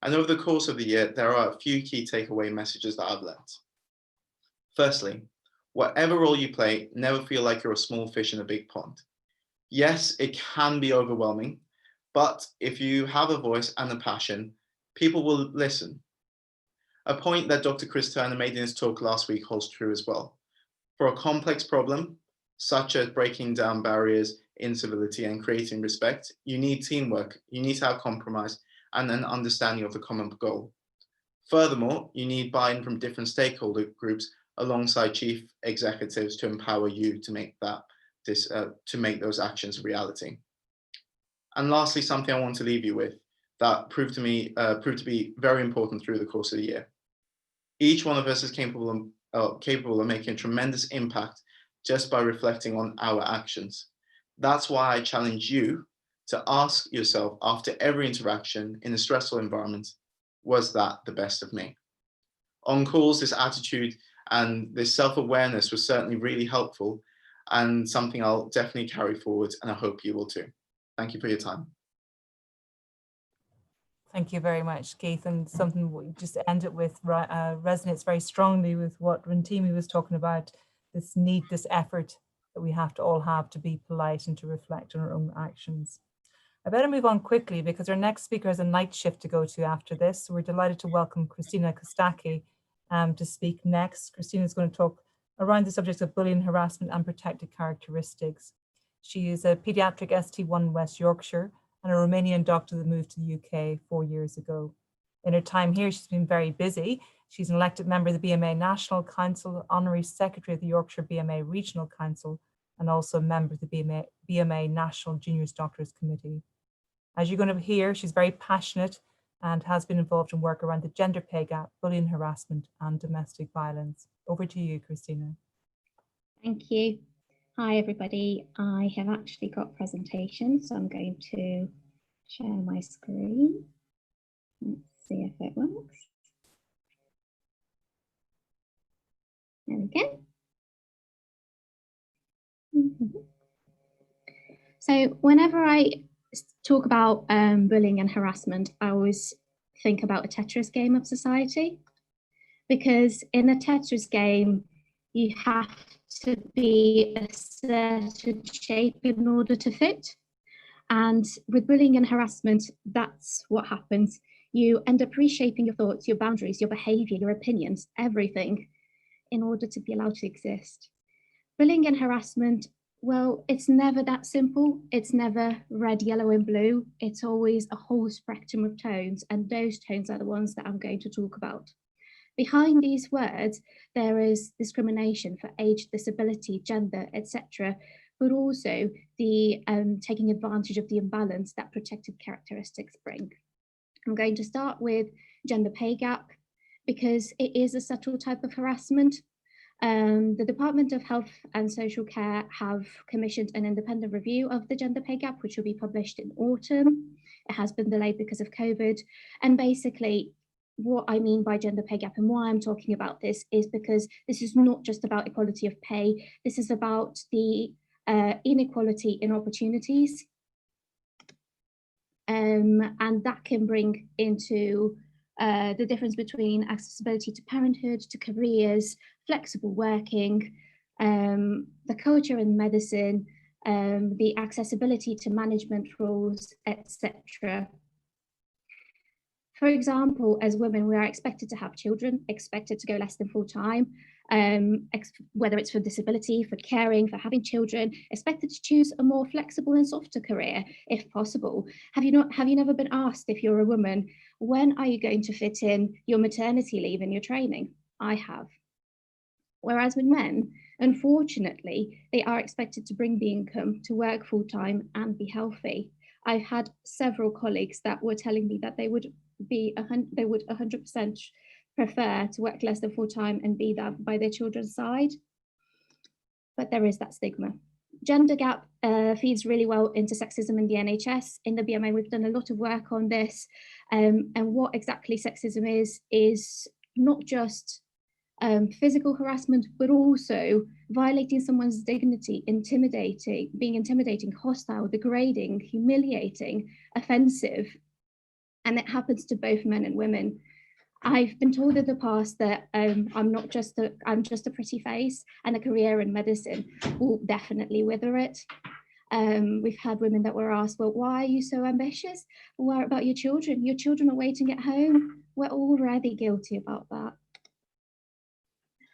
[SPEAKER 8] And over the course of the year, there are a few key takeaway messages that I've learned. Firstly, whatever role you play, never feel like you're a small fish in a big pond. Yes, it can be overwhelming, but if you have a voice and a passion, people will listen. A point that Dr. Chris Turner made in his talk last week holds true as well. For a complex problem, such as breaking down barriers in civility and creating respect, you need teamwork, you need to have compromise and an understanding of the common goal. Furthermore, you need buy-in from different stakeholder groups alongside chief executives to empower you to make those actions a reality. And lastly, something I want to leave you with that proved to be very important through the course of the year. Each one of us is capable of making a tremendous impact just by reflecting on our actions. That's why I challenge you to ask yourself after every interaction in a stressful environment, was that the best of me? On calls, this attitude and this self-awareness was certainly really helpful and something I'll definitely carry forward, and I hope you will too. Thank you for your time.
[SPEAKER 2] Thank you very much, Keith. And something we just ended with resonates very strongly with what Rantimi was talking about, this need, this effort that we have to all have to be polite and to reflect on our own actions. I better move on quickly because our next speaker has a night shift to go to after this. So we're delighted to welcome Christina Kostaki to speak next. Christina is going to talk around the subjects of bullying, harassment and protected characteristics. She is a paediatric ST1 in West Yorkshire and a Romanian doctor that moved to the UK 4 years ago. In her time here, she's been very busy. She's an elected member of the BMA National Council, Honorary Secretary of the Yorkshire BMA Regional Council, and also a member of the BMA National Juniors Doctors Committee. As you're going to hear, she's very passionate and has been involved in work around the gender pay gap, bullying, harassment, and domestic violence. Over to you, Christina.
[SPEAKER 9] Thank you. Hi, everybody. I have actually got presentation, so I'm going to share my screen. Let's see if it works. There we go. So whenever I talk about bullying and harassment, I always think about a Tetris game of society, because in a Tetris game, you have to be a certain shape in order to fit. And with bullying and harassment, that's what happens. You end up reshaping your thoughts, your boundaries, your behavior, your opinions, everything in order to be allowed to exist. Bullying and harassment, well, it's never that simple. It's never red, yellow, and blue. It's always a whole spectrum of tones, and those tones are the ones that I'm going to talk about. Behind these words, there is discrimination for age, disability, gender, etc., but also the taking advantage of the imbalance that protected characteristics bring. I'm going to start with gender pay gap, because it is a subtle type of harassment. The Department of Health and Social Care have commissioned an independent review of the gender pay gap, which will be published in autumn. It has been delayed because of COVID. And basically, what I mean by gender pay gap and why I'm talking about this is because this is not just about equality of pay. This is about the inequality in opportunities. And that can bring into the difference between accessibility to parenthood, to careers, flexible working, the culture in medicine, the accessibility to management roles, etc. For example, as women, we are expected to have children, expected to go less than full time, whether it's for disability, for caring, for having children, expected to choose a more flexible and softer career, if possible. Have you never been asked, if you're a woman, when are you going to fit in your maternity leave and your training? I have. Whereas with men, unfortunately, they are expected to bring the income to work full time and be healthy. I've had several colleagues that were telling me that they would 100% prefer to work less than full time and be that by their children's side. But there is that stigma. Gender gap feeds really well into sexism in the NHS. In the BMA, we've done a lot of work on this. And what exactly sexism is not just physical harassment, but also violating someone's dignity, being intimidating, hostile, degrading, humiliating, offensive. And it happens to both men and women. I've been told in the past that I'm just a pretty face, and a career in medicine will definitely wither it. We've had women that were asked, well, why are you so ambitious? Well, what about your children? Your children are waiting at home. We're already guilty about that.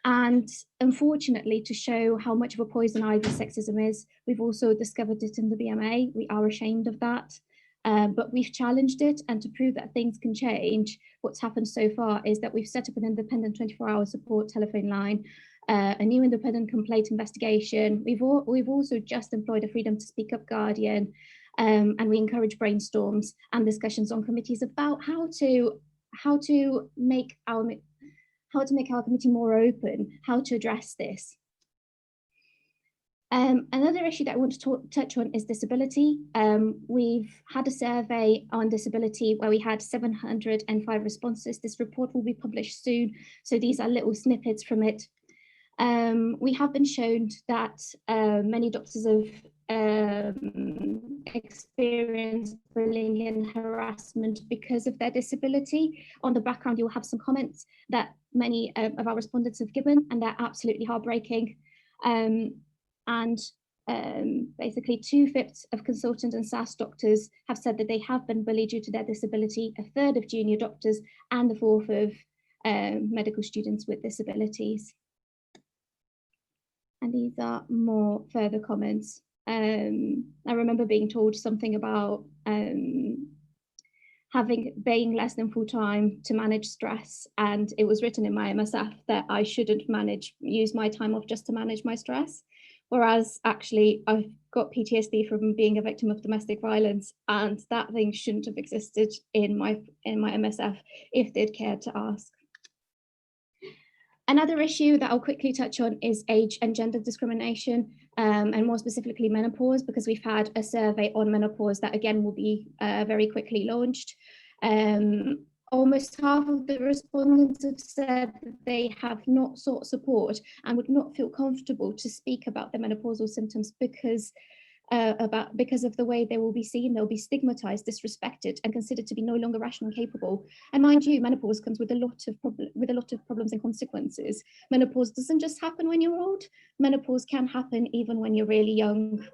[SPEAKER 9] And unfortunately, to show how much of a poison ivy sexism is, we've also discovered it in the BMA. We are ashamed of that. But we've challenged it, and to prove that things can change, what's happened so far is that we've set up an independent 24-hour support telephone line, a new independent complaint investigation. We've also just employed a Freedom to Speak Up Guardian, and we encourage brainstorms and discussions on committees about how to make our committee more open, how to address this. Another issue that I want to touch on is disability. We've had a survey on disability where we had 705 responses. This report will be published soon, so these are little snippets from it. We have been shown that many doctors have experienced bullying and harassment because of their disability. On the background, you'll have some comments that many of our respondents have given, and they're absolutely heartbreaking. And basically 2/5 of consultant and SAS doctors have said that they have been bullied due to their disability, 1/3 of junior doctors, and 1/4 of medical students with disabilities. And these are more further comments. I remember being told something about being less than full time to manage stress, and it was written in my MSF that I shouldn't use my time off just to manage my stress, whereas actually I've got PTSD from being a victim of domestic violence, and that thing shouldn't have existed in my MSF if they'd cared to ask. Another issue that I'll quickly touch on is age and gender discrimination, and more specifically menopause, because we've had a survey on menopause that again will be very quickly launched. Almost half of the respondents have said that they have not sought support and would not feel comfortable to speak about their menopausal symptoms because of the way they will be seen. They'll be stigmatized, disrespected, and considered to be no longer rational and capable. And mind you, menopause comes with a lot of problems and consequences. Menopause doesn't just happen when you're old. Menopause can happen even when you're really young.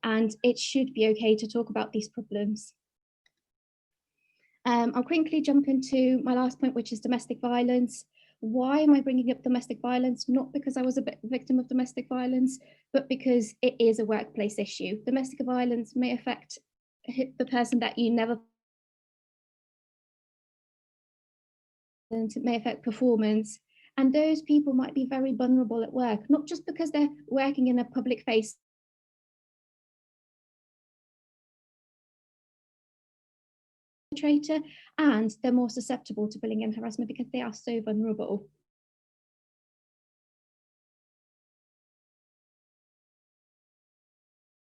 [SPEAKER 9] And it should be okay to talk about these problems. I'll quickly jump into my last point, which is domestic violence. Why am I bringing up domestic violence? Not because I was a victim of domestic violence, but because it is a workplace issue. Domestic violence may affect the person that you never, and it may affect performance. And those people might be very vulnerable at work, not just because they're working in a public face, and they're more susceptible to bullying and harassment because they are so vulnerable.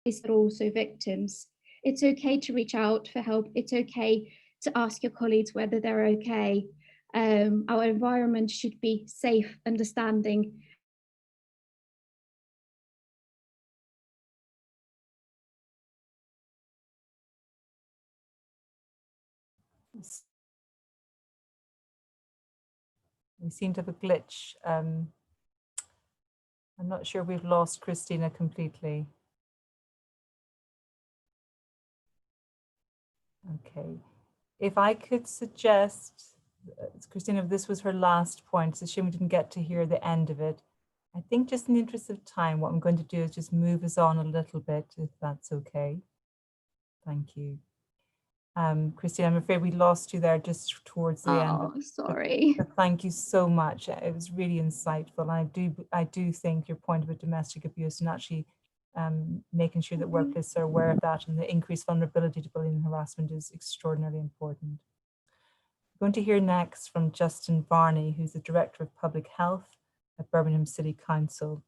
[SPEAKER 9] They're also victims. It's okay to reach out for help. It's okay to ask your colleagues whether they're okay. Our environment should be safe, understanding.
[SPEAKER 2] We seem to have a glitch. I'm not sure we've lost Christina completely. Okay, if I could suggest, Christina, if this was her last point, it's a shame we didn't get to hear the end of it. I think just in the interest of time, what I'm going to do is just move us on a little bit, if that's okay. Thank you. Christina, I'm afraid we lost you there just towards the end.
[SPEAKER 9] Oh, sorry.
[SPEAKER 2] But thank you so much. It was really insightful. I do think your point about domestic abuse and actually making sure that workplaces are aware of that and the increased vulnerability to bullying and harassment is extraordinarily important. We're going to hear next from Justin Varney, who's the Director of Public Health at Birmingham City Council.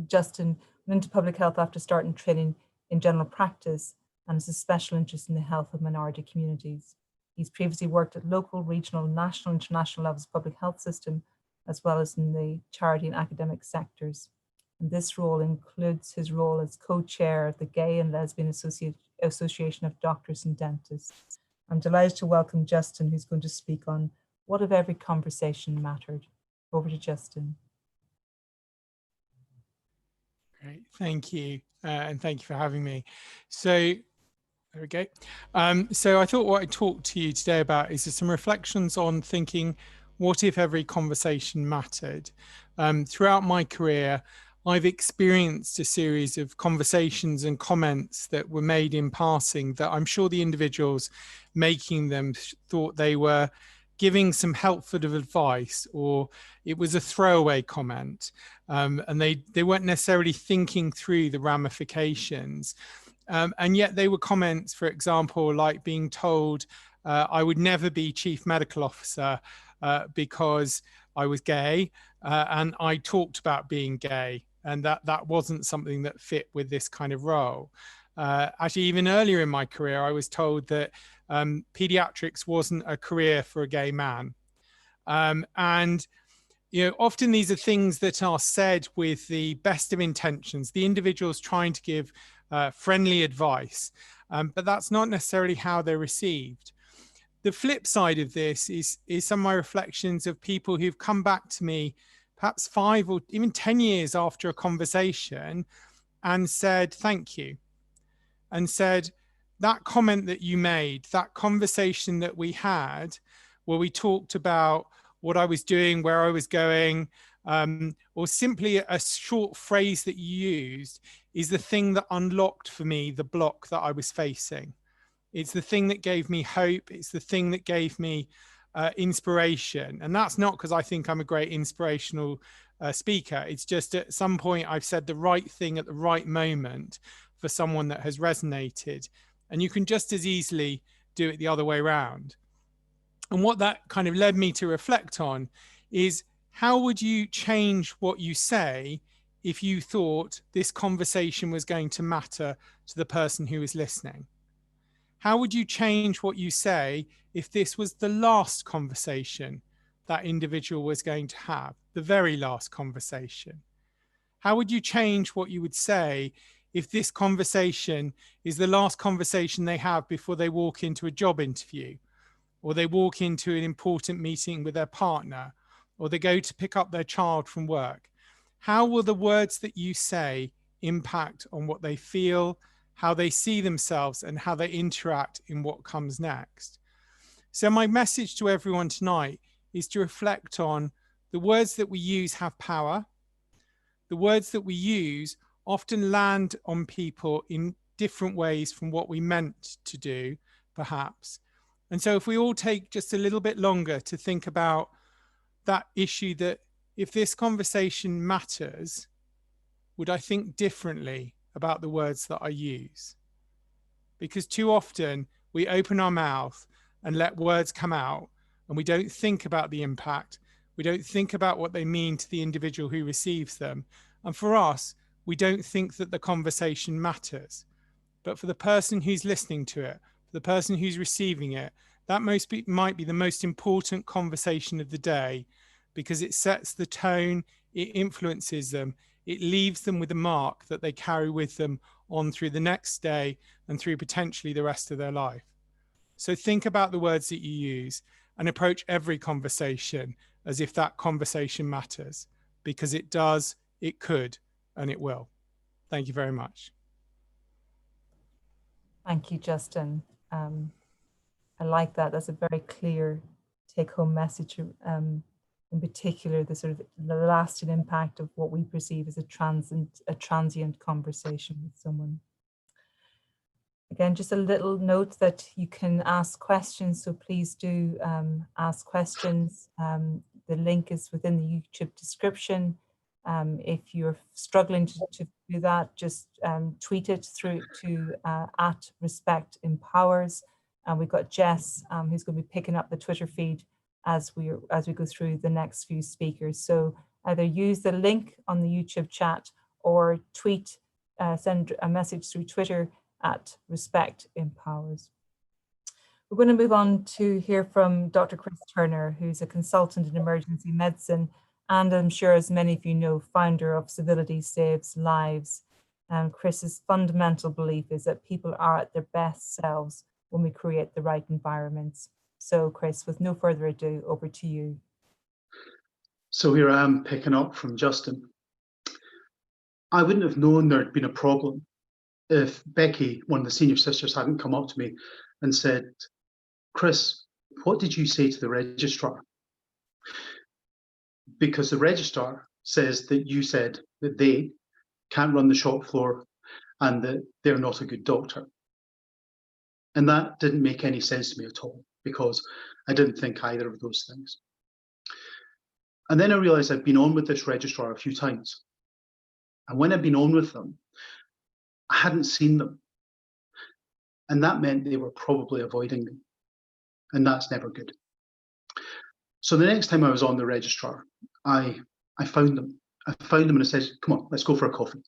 [SPEAKER 2] Justin went into public health after starting training in general practice and has a special interest in the health of minority communities. He's previously worked at local, regional, national, international levels of public health system, as well as in the charity and academic sectors. And this role includes his role as co-chair of the Gay and Lesbian Association of Doctors and Dentists. I'm delighted to welcome Justin, who's going to speak on what if every conversation mattered. Over to Justin.
[SPEAKER 10] Great, thank you. And thank you for having me. So, there we go. So I thought what I'd talk to you today about is some reflections on thinking, what if every conversation mattered? Throughout my career, I've experienced a series of conversations and comments that were made in passing that I'm sure the individuals making them thought they were giving some helpful advice, or it was a throwaway comment, and they weren't necessarily thinking through the ramifications. And yet they were comments, for example, like being told I would never be chief medical officer because I was gay, and I talked about being gay, and that wasn't something that fit with this kind of role. Actually, even earlier in my career, I was told that pediatrics wasn't a career for a gay man. And you know, often these are things that are said with the best of intentions, the individual's trying to give friendly advice, but that's not necessarily how they're received. The flip side of this is some of my reflections of people who've come back to me perhaps 5 or even 10 years after a conversation and said, thank you, and said, that comment that you made, that conversation that we had, where we talked about what I was doing, where I was going, or simply a short phrase that you used, is the thing that unlocked for me the block that I was facing. It's the thing that gave me hope. It's the thing that gave me inspiration. And that's not because I think I'm a great inspirational speaker. It's just at some point I've said the right thing at the right moment for someone that has resonated. And you can just as easily do it the other way around. And what that kind of led me to reflect on is, how would you change what you say if you thought this conversation was going to matter to the person who is listening? How would you change what you say if this was the last conversation that individual was going to have, the very last conversation? How would you change what you would say if this conversation is the last conversation they have before they walk into a job interview, or they walk into an important meeting with their partner, or they go to pick up their child from work? How will the words that you say impact on what they feel, how they see themselves, and how they interact in what comes next? So my message to everyone tonight is to reflect on the words that we use have power. The words that we use often land on people in different ways from what we meant to do, perhaps. And so if we all take just a little bit longer to think about that issue, that if this conversation matters, would I think differently about the words that I use? Because too often we open our mouth and let words come out, and we don't think about the impact. We don't think about what they mean to the individual who receives them. And for us, we don't think that the conversation matters. But for the person who's listening to it, for the person who's receiving it, that might be the most important conversation of the day, because it sets the tone, it influences them, it leaves them with a mark that they carry with them on through the next day and through potentially the rest of their life. So think about the words that you use and approach every conversation as if that conversation matters, because it does, it could, and it will. Thank you very much.
[SPEAKER 2] Thank you, Justin. I like that. That's a very clear take-home message. In particular, the sort of the lasting impact of what we perceive as a transient conversation with someone. Again, just a little note that you can ask questions, so please do ask questions. The link is within the YouTube description. If you're struggling to do that, just tweet it through to @RespectEmpowers. And we've got Jess, who's going to be picking up the Twitter feed as we go through the next few speakers. So either use the link on the YouTube chat or tweet, send a message through Twitter @RespectEmpowers. We're going to move on to hear from Dr. Chris Turner, who's a consultant in emergency medicine, and I'm sure, as many of you know, founder of Civility Saves Lives. Chris's fundamental belief is that people are at their best selves when we create the right environments. So Chris, with no further ado, over to you.
[SPEAKER 11] So here I am picking up from Justin. I wouldn't have known there'd been a problem if Becky, one of the senior sisters, hadn't come up to me and said, Chris, what did you say to the registrar? Because the registrar says that you said that they can't run the shop floor and that they're not a good doctor. And that didn't make any sense to me at all, because I didn't think either of those things. And then I realized I'd been on with this registrar a few times. And when I'd been on with them, I hadn't seen them. And that meant they were probably avoiding me. And that's never good. So the next time I was on the registrar, I found them. I found them and I said, come on, let's go for a coffee.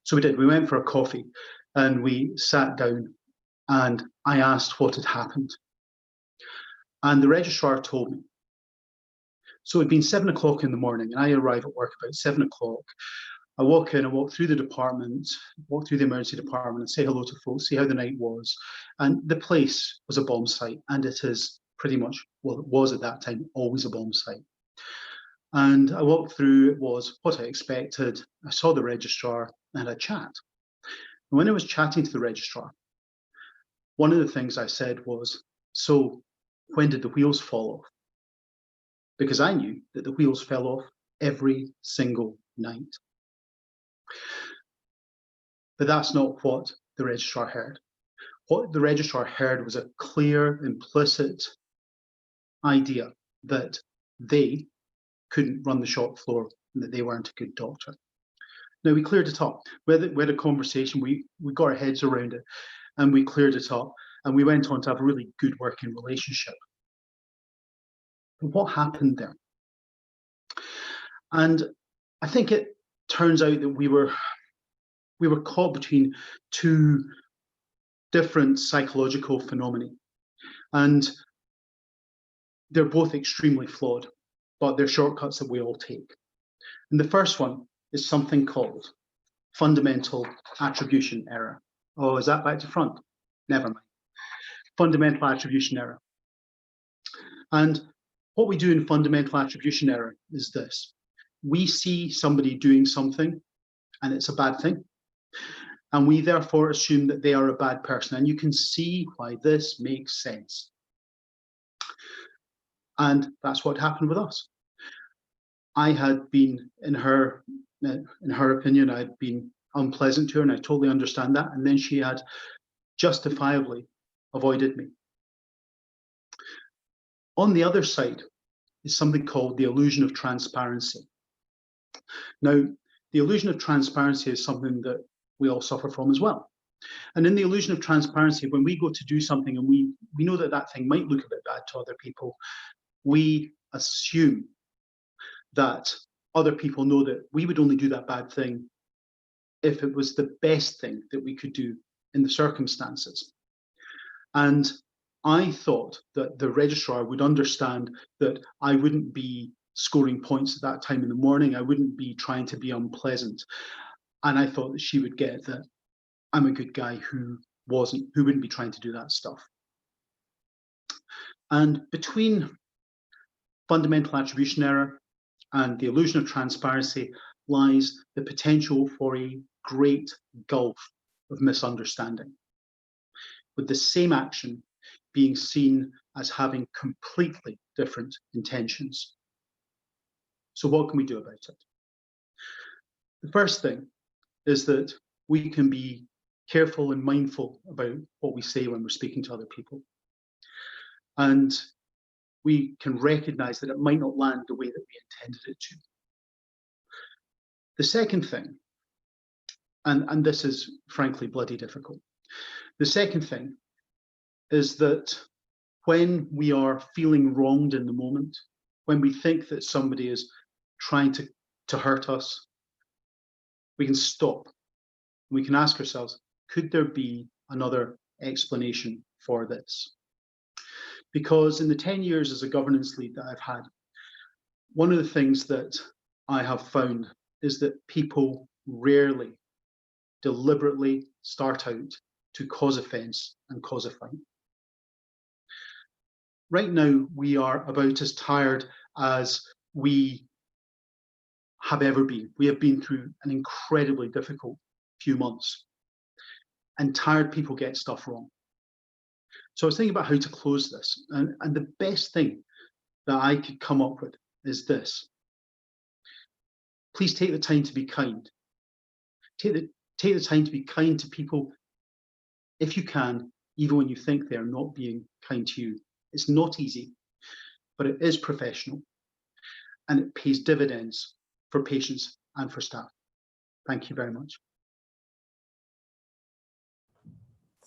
[SPEAKER 11] So we did. We went for a coffee and we sat down and I asked what had happened. And the registrar told me. So it'd been 7 o'clock in the morning and I arrive at work about 7 o'clock. I walk in, I walk through the department, walk through the emergency department and say hello to folks, see how the night was. And the place was a bomb site, and it is pretty much, well, it was at that time, always a bomb site. And I walked through, it was what I expected. I saw the registrar and had a chat. And when I was chatting to the registrar, one of the things I said was, so when did the wheels fall off? Because I knew that the wheels fell off every single night. But that's not what the registrar heard. What the registrar heard was a clear, implicit idea that they couldn't run the shop floor and that they weren't a good doctor. Now, we cleared it up. We had a conversation, we got our heads around it, and we cleared it up, and we went on to have a really good working relationship. But what happened there? And I think it turns out that we were caught between two different psychological phenomena, and they're both extremely flawed, but they're shortcuts that we all take. And the first one is something called fundamental attribution error. Oh, is that back to front? Never mind. Fundamental attribution error. And what we do in fundamental attribution error is this. We see somebody doing something and it's a bad thing. And we therefore assume that they are a bad person. And you can see why this makes sense. And that's what happened with us. I had been, in her opinion, I'd been unpleasant to her, and I totally understand that. And then she had justifiably avoided me. On the other side is something called the illusion of transparency. Now, the illusion of transparency is something that we all suffer from as well. And in the illusion of transparency, when we go to do something and we know that that thing might look a bit bad to other people, we assume that other people know that we would only do that bad thing if it was the best thing that we could do in the circumstances. And I thought that the registrar would understand that I wouldn't be scoring points at that time in the morning. I wouldn't be trying to be unpleasant. And I thought that she would get that I'm a good guy who wouldn't be trying to do that stuff. And between fundamental attribution error and the illusion of transparency lies the potential for a great gulf of misunderstanding, with the same action being seen as having completely different intentions. So what can we do about it? The first thing is that we can be careful and mindful about what we say when we're speaking to other people. And we can recognize that it might not land the way that we intended it to. The second thing, and this is frankly bloody difficult, the second thing is that when we are feeling wronged in the moment, when we think that somebody is trying to hurt us, we can stop. We can ask ourselves, could there be another explanation for this? Because in the 10 years as a governance lead that I've had, one of the things that I have found is that people rarely deliberately start out to cause offence and cause a fight. Right now, we are about as tired as we have ever been. We have been through an incredibly difficult few months, and tired people get stuff wrong. So I was thinking about how to close this, and the best thing that I could come up with is this. Please take the time to be kind. Take the time to be kind to people if you can, even when you think they're not being kind to you. It's not easy, but it is professional, and it pays dividends for patients and for staff. Thank you very much.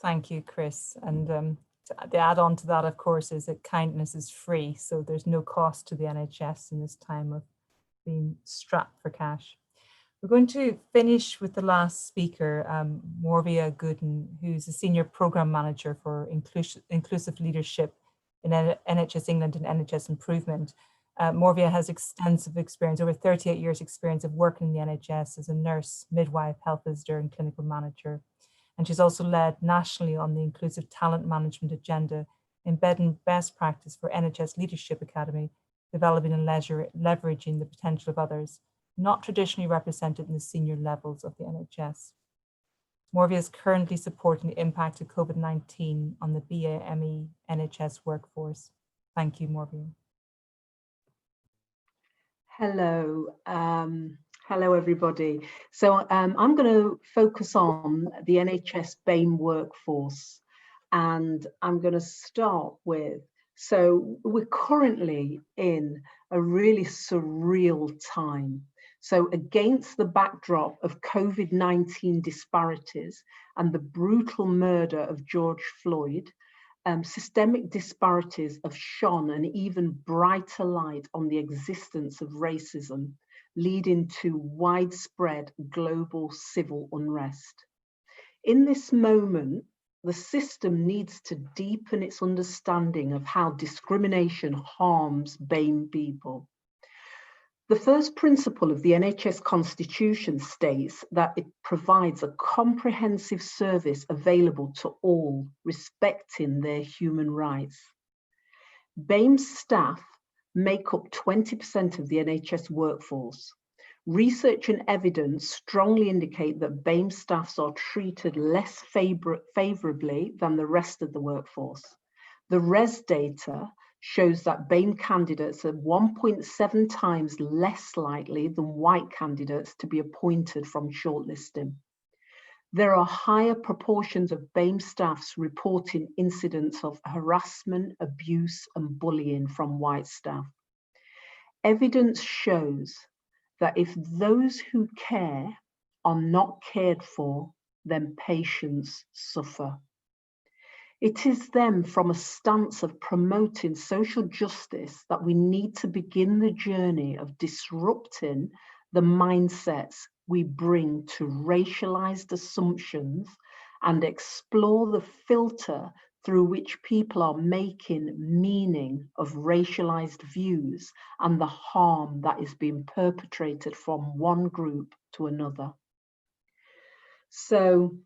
[SPEAKER 2] Thank you, Chris. And the add-on to that, of course, is that kindness is free. So there's no cost to the NHS in this time of being strapped for cash. We're going to finish with the last speaker, Morvia Gooden, who's a Senior Programme Manager for Inclusive Leadership in NHS England and NHS Improvement. Morvia has extensive experience, over 38 years experience of working in the NHS as a nurse, midwife, health visitor and clinical manager. And she's also led nationally on the inclusive talent management agenda, embedding best practice for NHS Leadership Academy developing and leveraging the potential of others, not traditionally represented in the senior levels of the NHS. Morvia is currently supporting the impact of COVID-19 on the BAME NHS workforce. Thank you, Morvia.
[SPEAKER 12] Hello, hello everybody. So I'm going to focus on the NHS BAME workforce, and I'm going to start with, so we're currently in a really surreal time. So against the backdrop of COVID-19 disparities and the brutal murder of George Floyd, systemic disparities have shone an even brighter light on the existence of racism, leading to widespread global civil unrest. In this moment, the system needs to deepen its understanding of how discrimination harms BAME people. The first principle of the NHS Constitution states that it provides a comprehensive service available to all, respecting their human rights. BAME staff make up 20% of the NHS workforce. Research and evidence strongly indicate that BAME staffs are treated less favourably than the rest of the workforce. The RES data shows that BAME candidates are 1.7 times less likely than white candidates to be appointed from shortlisting. There are higher proportions of BAME staffs reporting incidents of harassment, abuse, and bullying from white staff. Evidence shows that if those who care are not cared for, then patients suffer. It is then from a stance of promoting social justice that we need to begin the journey of disrupting the mindsets we bring to racialized assumptions and explore the filter through which people are making meaning of racialized views and the harm that is being perpetrated from one group to another. So,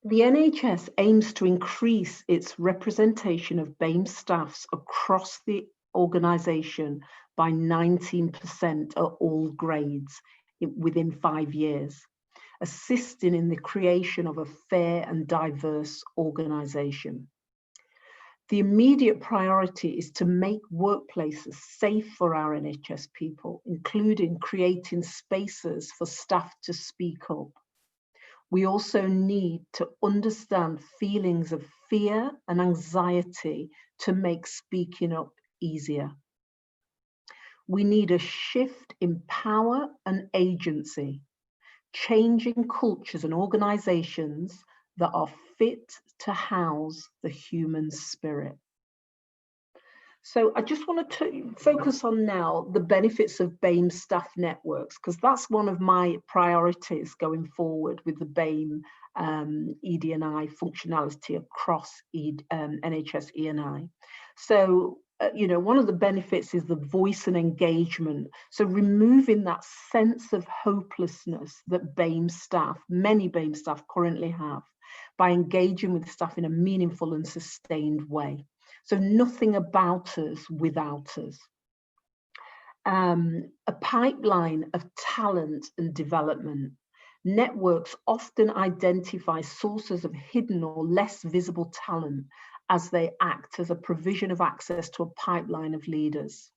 [SPEAKER 12] the NHS aims to increase its representation of BAME staffs across the organisation by 19% at all grades within 5 years, assisting in the creation of a fair and diverse organisation. The immediate priority is to make workplaces safe for our NHS people, including creating spaces for staff to speak up. We also need to understand feelings of fear and anxiety to make speaking up easier. We need a shift in power and agency, changing cultures and organisations that are fit to house the human spirit. So I just want to focus on now the benefits of BAME staff networks, because that's one of my priorities going forward with the BAME ED&I functionality across NHS E&I. So, you know, one of the benefits is the voice and engagement. So removing that sense of hopelessness that BAME staff, many BAME staff currently have, by engaging with staff in a meaningful and sustained way. So nothing about us without us. A pipeline of talent and development. Networks often identify sources of hidden or less visible talent as they act as a provision of access to a pipeline of leaders.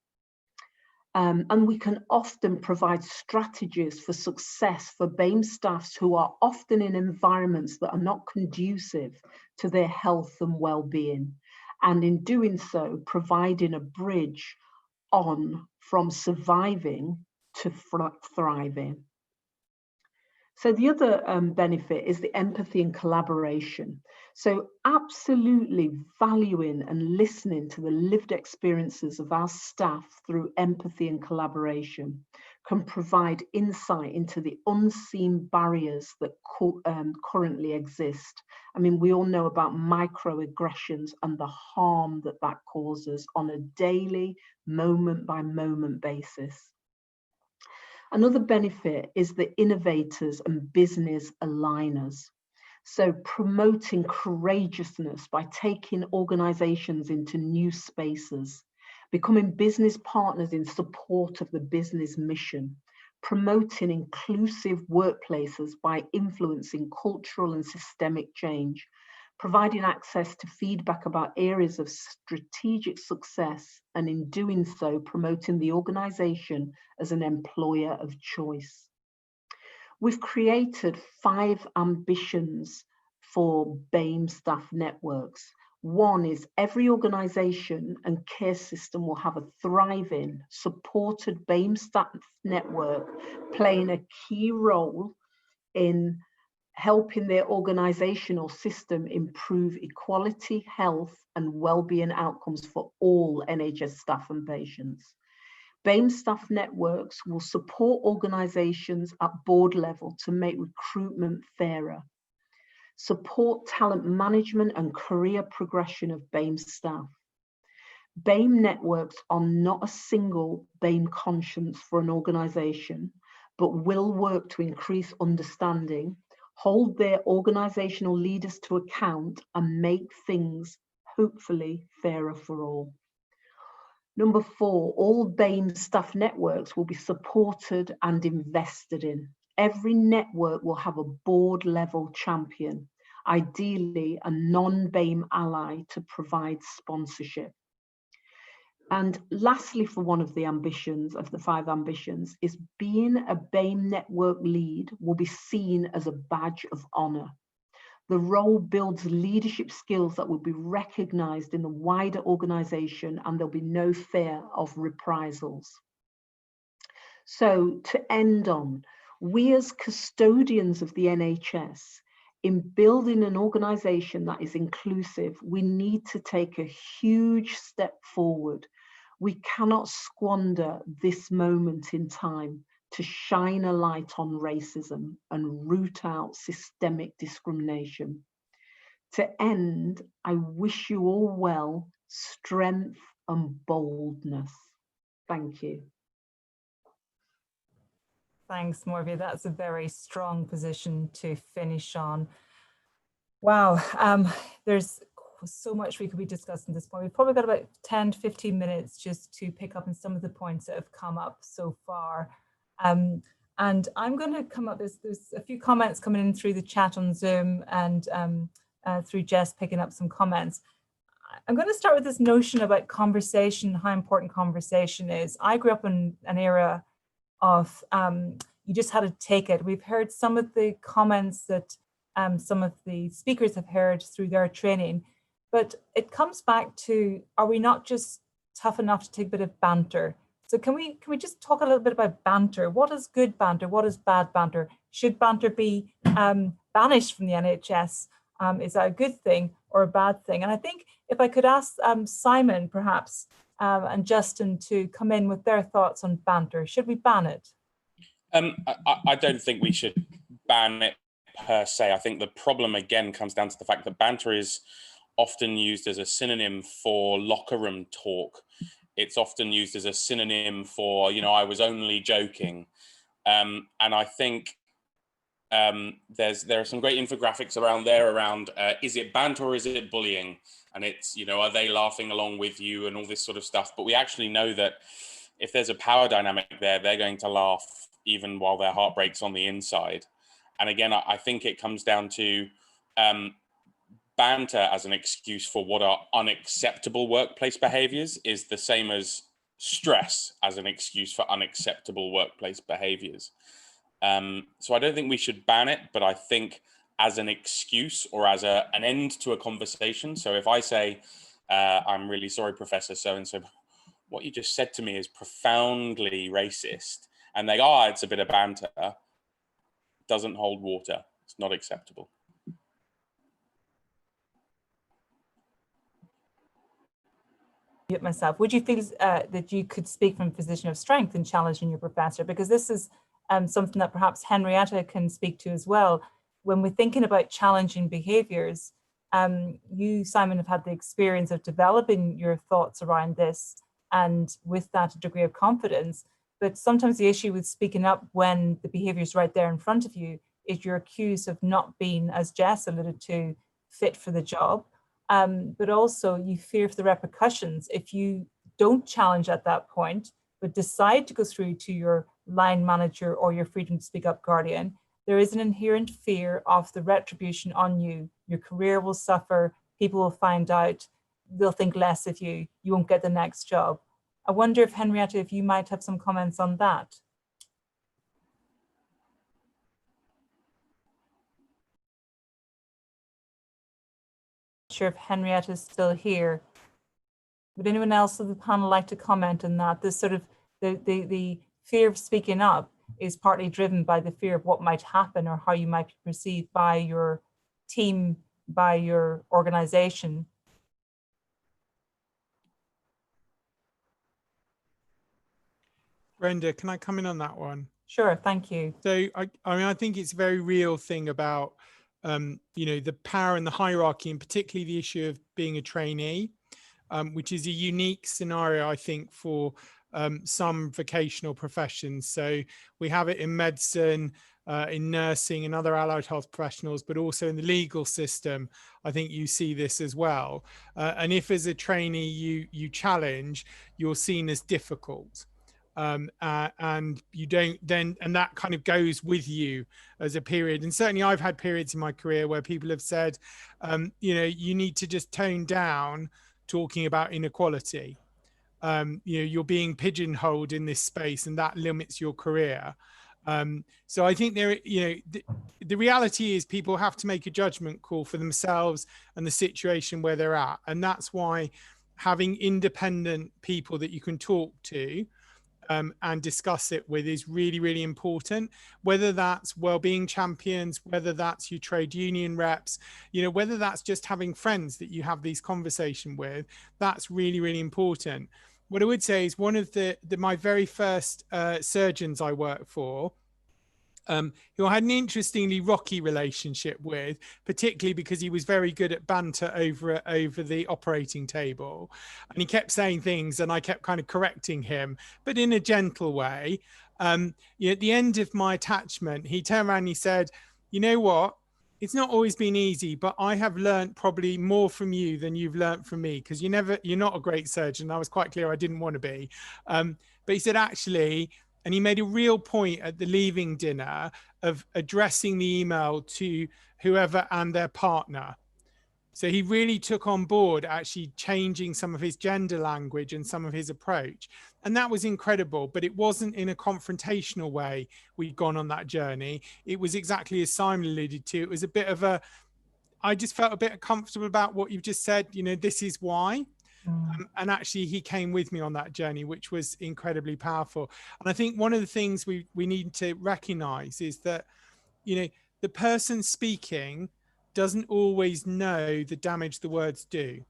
[SPEAKER 12] And we can often provide strategies for success for BAME staffs who are often in environments that are not conducive to their health and well-being. And in doing so, providing a bridge on from surviving to thriving. So the other benefit is the empathy and collaboration. So absolutely valuing and listening to the lived experiences of our staff through empathy and collaboration can provide insight into the unseen barriers that currently exist. I mean, we all know about microaggressions and the harm that that causes on a daily, moment by moment basis. Another benefit is the innovators and business aligners. So promoting courageousness by taking organizations into new spaces, becoming business partners in support of the business mission, promoting inclusive workplaces by influencing cultural and systemic change, providing access to feedback about areas of strategic success, and in doing so, promoting the organisation as an employer of choice. We've created 5 ambitions for BAME staff networks. One is every organisation and care system will have a thriving, supported BAME staff network playing a key role in helping their organisational system improve equality, health and wellbeing outcomes for all NHS staff and patients. BAME staff networks will support organisations at board level to make recruitment fairer, support talent management and career progression of BAME staff. BAME networks are not a single BAME conscience for an organisation, but will work to increase understanding, hold their organisational leaders to account and make things hopefully fairer for all. Number 4, all BAME staff networks will be supported and invested in. Every network will have a board level champion, ideally a non-BAME ally to provide sponsorship. And lastly, for one of the ambitions of the 5 ambitions is being a BAME network lead will be seen as a badge of honour. The role builds leadership skills that will be recognised in the wider organisation, and there'll be no fear of reprisals. So to end on, we as custodians of the NHS, in building an organisation that is inclusive, we need to take a huge step forward. We cannot squander this moment in time to shine a light on racism and root out systemic discrimination. To end, I wish you all well, strength and boldness. Thank you.
[SPEAKER 2] Thanks, Morvia. That's a very strong position to finish on. Wow, there's so much we could be discussing at this point. We've probably got about 10 to 15 minutes just to pick up on some of the points that have come up so far. And I'm going to come up, there's a few comments coming in through the chat on Zoom and through Jess picking up some comments. I'm going to start with this notion about conversation, how important conversation is. I grew up in an era of you just had to take it. We've heard some of the comments that some of the speakers have heard through their training, but it comes back to, are we not just tough enough to take a bit of banter? So can we just talk a little bit about banter? What is good banter? What is bad banter? Should banter be banished from the NHS? Is that a good thing or a bad thing? And I think if I could ask Simon perhaps and Justin to come in with their thoughts on banter. Should we ban it?
[SPEAKER 6] I don't think we should ban it per se. I think the problem again comes down to the fact that banter is often used as a synonym for locker room talk. It's often used as a synonym for, you know, I was only joking. And I think there are some great infographics around there around is it banter or is it bullying? And it's, you know, are they laughing along with you and all this sort of stuff? But we actually know that if there's a power dynamic there, they're going to laugh even while their heart breaks on the inside. And again, I think it comes down to banter as an excuse for what are unacceptable workplace behaviors is the same as stress as an excuse for unacceptable workplace behaviors. So I don't think we should ban it, but I think as an excuse or as an end to a conversation. So if I say, I'm really sorry, Professor so-and-so, what you just said to me is profoundly racist, and they go, it's a bit of banter, doesn't hold water. It's not acceptable.
[SPEAKER 2] Myself, would you feel that you could speak from a position of strength in challenging your professor? Because this is something that perhaps Henrietta can speak to as well. When we're thinking about challenging behaviours, you, Simon, have had the experience of developing your thoughts around this and with that degree of confidence. But sometimes the issue with speaking up when the behaviour is right there in front of you is you're accused of not being, as Jess alluded to, fit for the job. But also you fear for the repercussions if you don't challenge at that point, but decide to go through to your line manager or your freedom to speak up guardian, there is an inherent fear of the retribution on you. Your career will suffer, people will find out, they'll think less of you, you won't get the next job. I wonder if, Henrietta, if you might have some comments on that. Not sure if Henrietta is still here. Would anyone else of the panel like to comment on that? This sort of, the fear of speaking up is partly driven by the fear of what might happen or how you might be perceived by your team, by your organization.
[SPEAKER 10] Brenda, can I come in on that one?
[SPEAKER 2] Sure, thank you.
[SPEAKER 10] So I mean, I think it's a very real thing about, you know, the power and the hierarchy, and particularly the issue of being a trainee, which is a unique scenario, I think, for some vocational professions. So we have it in medicine, in nursing and other allied health professionals, but also in the legal system. I think you see this as well. And if as a trainee you challenge, you're seen as difficult. And you don't then, and that kind of goes with you as a period. And certainly I've had periods in my career where people have said, you know, you need to just tone down talking about inequality. You know, you're being pigeonholed in this space and that limits your career. So I think there, you know, the reality is people have to make a judgment call for themselves and the situation where they're at. And that's why having independent people that you can talk to and discuss it with is really, really important, whether that's wellbeing champions, whether that's your trade union reps, you know, whether that's just having friends that you have these conversations with, that's really, really important. What I would say is one of my very first surgeons I worked for, who I had an interestingly rocky relationship with, particularly because he was very good at banter over the operating table, and he kept saying things and I kept kind of correcting him, but in a gentle way. You know, at the end of my attachment, he turned around and he said, you know what, it's not always been easy, but I have learned probably more from you than you've learned from me, because you're not a great surgeon. I was quite clear I didn't want to be, but he said, actually, and he made a real point at the leaving dinner of addressing the email to whoever and their partner. So he really took on board actually changing some of his gender language and some of his approach. And that was incredible, but it wasn't in a confrontational way we'd gone on that journey. It was exactly as Simon alluded to. It was a bit of a, I just felt a bit uncomfortable about what you've just said, you know, this is why. And actually he came with me on that journey, which was incredibly powerful. And I think one of the things we need to recognize is that, you know, the person speaking doesn't always know the damage the words do.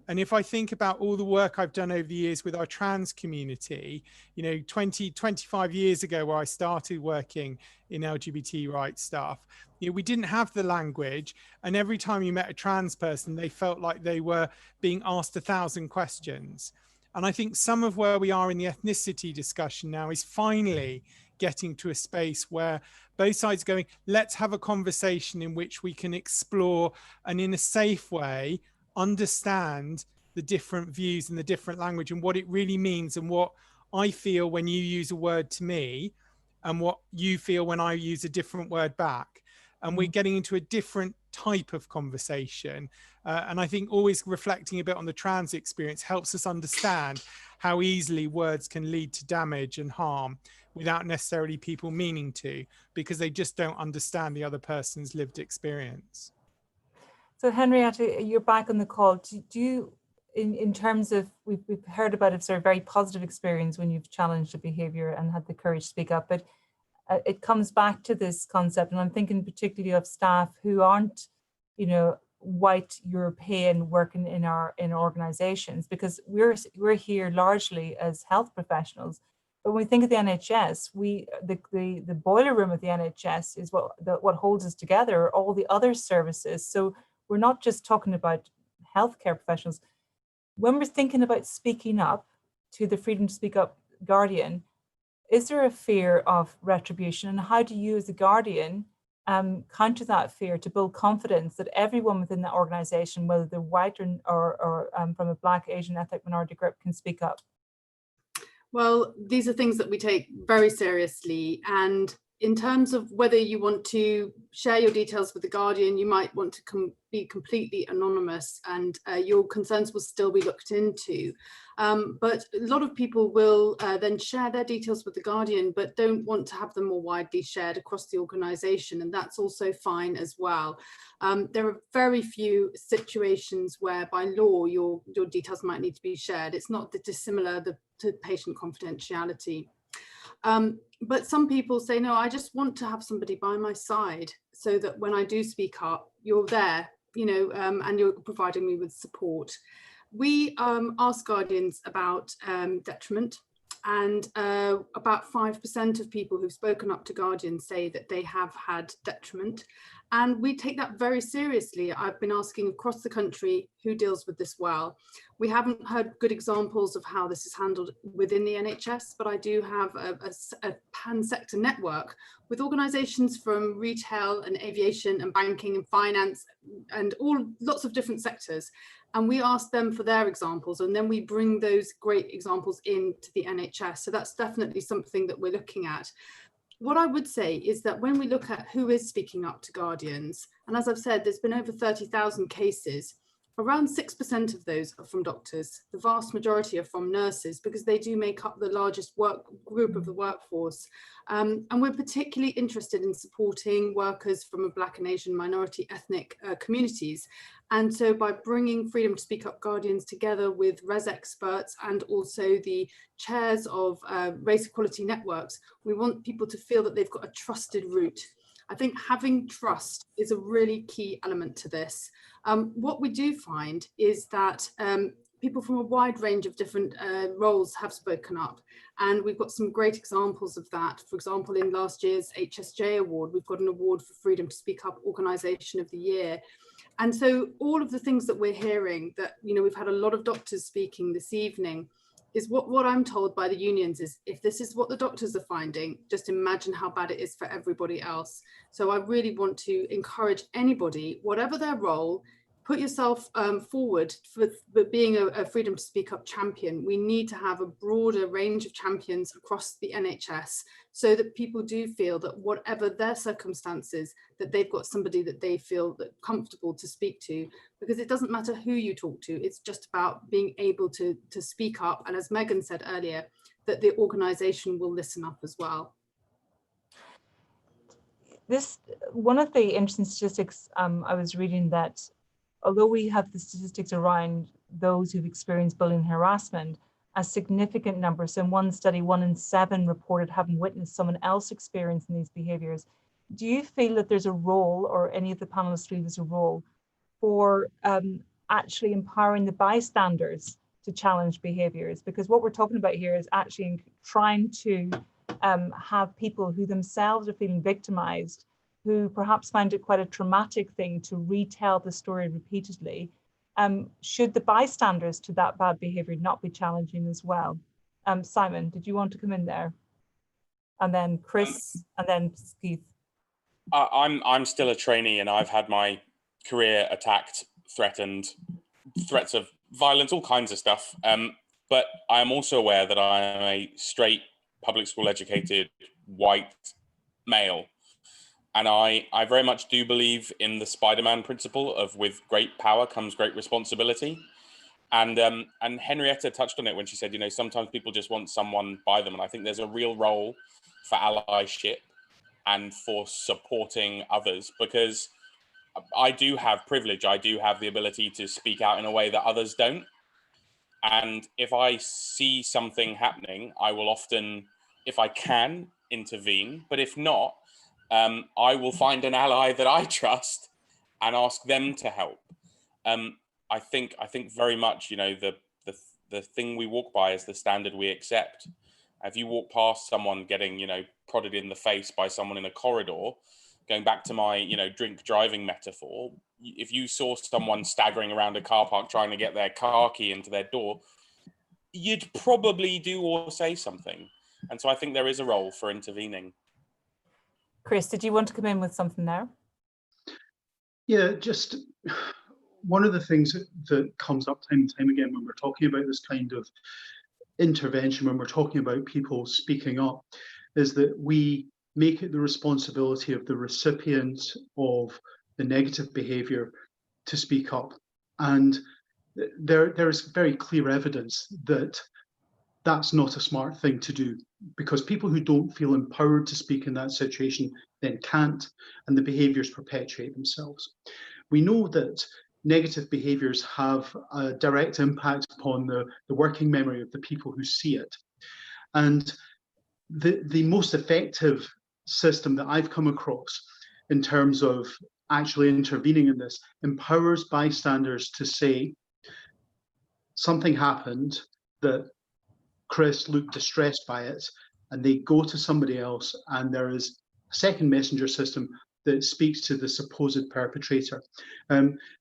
[SPEAKER 10] And if I think about all the work I've done over the years with our trans community, you know, 25 years ago, where I started working in LGBT rights stuff, you know, we didn't have the language. And every time you met a trans person, they felt like they were being asked 1,000 questions. And I think some of where we are in the ethnicity discussion now is finally getting to a space where both sides are going, let's have a conversation in which we can explore and in a safe way understand the different views and the different language and what it really means, and what I feel when you use a word to me and what you feel when I use a different word back. And we're getting into a different type of conversation. And I think always reflecting a bit on the trans experience helps us understand how easily words can lead to damage and harm without necessarily people meaning to, because they just don't understand the other person's lived experience.
[SPEAKER 2] So Henrietta, you're back on the call. Do you, in terms of, we've heard about a sort of very positive experience when you've challenged a behaviour and had the courage to speak up, but it comes back to this concept, and I'm thinking particularly of staff who aren't, you know, white European working in our organisations, because we're here largely as health professionals. But when we think of the NHS, the boiler room of the NHS is what holds us together, all the other services. So we're not just talking about healthcare professionals. When we're thinking about speaking up to the Freedom to Speak Up Guardian, is there a fear of retribution? And how do you as a guardian counter that fear, to build confidence that everyone within that organization, whether they're white or from a Black, Asian, ethnic minority group, can speak up?
[SPEAKER 4] Well, these are things that we take very seriously, and in terms of whether you want to share your details with the Guardian, you might want to be completely anonymous, and your concerns will still be looked into. But a lot of people will then share their details with the Guardian, but don't want to have them more widely shared across the organisation, and that's also fine as well. There are very few situations where by law your details might need to be shared. It's not dissimilar to patient confidentiality. But some people say, no, I just want to have somebody by my side so that when I do speak up, you're there, you know, and you're providing me with support. We ask Guardians about detriment, and about 5% of people who've spoken up to Guardians say that they have had detriment. And we take that very seriously. I've been asking across the country who deals with this well. We haven't heard good examples of how this is handled within the NHS, but I do have a pan-sector network with organisations from retail and aviation and banking and finance and lots of different sectors. And we ask them for their examples, and then we bring those great examples into the NHS. So that's definitely something that we're looking at. What I would say is that when we look at who is speaking up to Guardians, and as I've said, there's been over 30,000 cases, around 6% of those are from doctors. The vast majority are from nurses, because they do make up the largest group of the workforce. And we're particularly interested in supporting workers from a Black and Asian minority ethnic communities. And so by bringing Freedom to Speak Up Guardians together with res experts and also the chairs of race equality networks, we want people to feel that they've got a trusted route. I think having trust is a really key element to this. What we do find is that people from a wide range of different roles have spoken up, and we've got some great examples of that. For example, in last year's HSJ award, we've got an award for Freedom to Speak Up Organisation of the Year. And so all of the things that we're hearing, that, you know, we've had a lot of doctors speaking this evening, is what I'm told by the unions is, if this is what the doctors are finding, just imagine how bad it is for everybody else. So I really want to encourage anybody, whatever their role, put yourself forward for being a Freedom to Speak Up champion. We need to have a broader range of champions across the NHS so that people do feel that whatever their circumstances, that they've got somebody that they feel that comfortable to speak to, because it doesn't matter who you talk to, it's just about being able to speak up. And as Megan said earlier, that the organisation will listen up as well.
[SPEAKER 2] One of the interesting statistics I was reading, that although we have the statistics around those who've experienced bullying and harassment, a significant number, so in one study, 1 in 7 reported having witnessed someone else experiencing these behaviours. Do you feel that there's a role, or any of the panelists feel there's a role, for actually empowering the bystanders to challenge behaviours? Because what we're talking about here is actually trying to have people who themselves are feeling victimised, who perhaps find it quite a traumatic thing to retell the story repeatedly. Should the bystanders to that bad behaviour not be challenging as well? Simon, did you want to come in there? And then Chris, and then Keith.
[SPEAKER 6] I'm still a trainee, and I've had my career attacked, threatened, threats of violence, all kinds of stuff. But I'm also aware that I am a straight, public school educated, white male. And I very much do believe in the Spider-Man principle of, with great power comes great responsibility. And Henrietta touched on it when she said, you know, sometimes people just want someone by them. And I think there's a real role for allyship and for supporting others, because I do have privilege. I do have the ability to speak out in a way that others don't. And if I see something happening, I will often, if I can, intervene. But if not, I will find an ally that I trust and ask them to help. I think very much, you know, the thing we walk by is the standard we accept. If you walk past someone getting, you know, prodded in the face by someone in a corridor, going back to my, you know, drink driving metaphor, if you saw someone staggering around a car park trying to get their car key into their door, you'd probably do or say something. And so I think there is a role for intervening.
[SPEAKER 2] Chris, did you want to come in with something there?
[SPEAKER 11] Yeah, just one of the things that comes up time and time again when we're talking about this kind of intervention, when we're talking about people speaking up, is that we make it the responsibility of the recipient of the negative behaviour to speak up. And there is very clear evidence that that's not a smart thing to do, because people who don't feel empowered to speak in that situation then can't, and the behaviours perpetuate themselves. We know that negative behaviours have a direct impact upon the working memory of the people who see it. And the most effective system that I've come across in terms of actually intervening in this empowers bystanders to say, something happened, that Chris looked distressed by it, and they go to somebody else, and there is a second messenger system that speaks to the supposed perpetrator.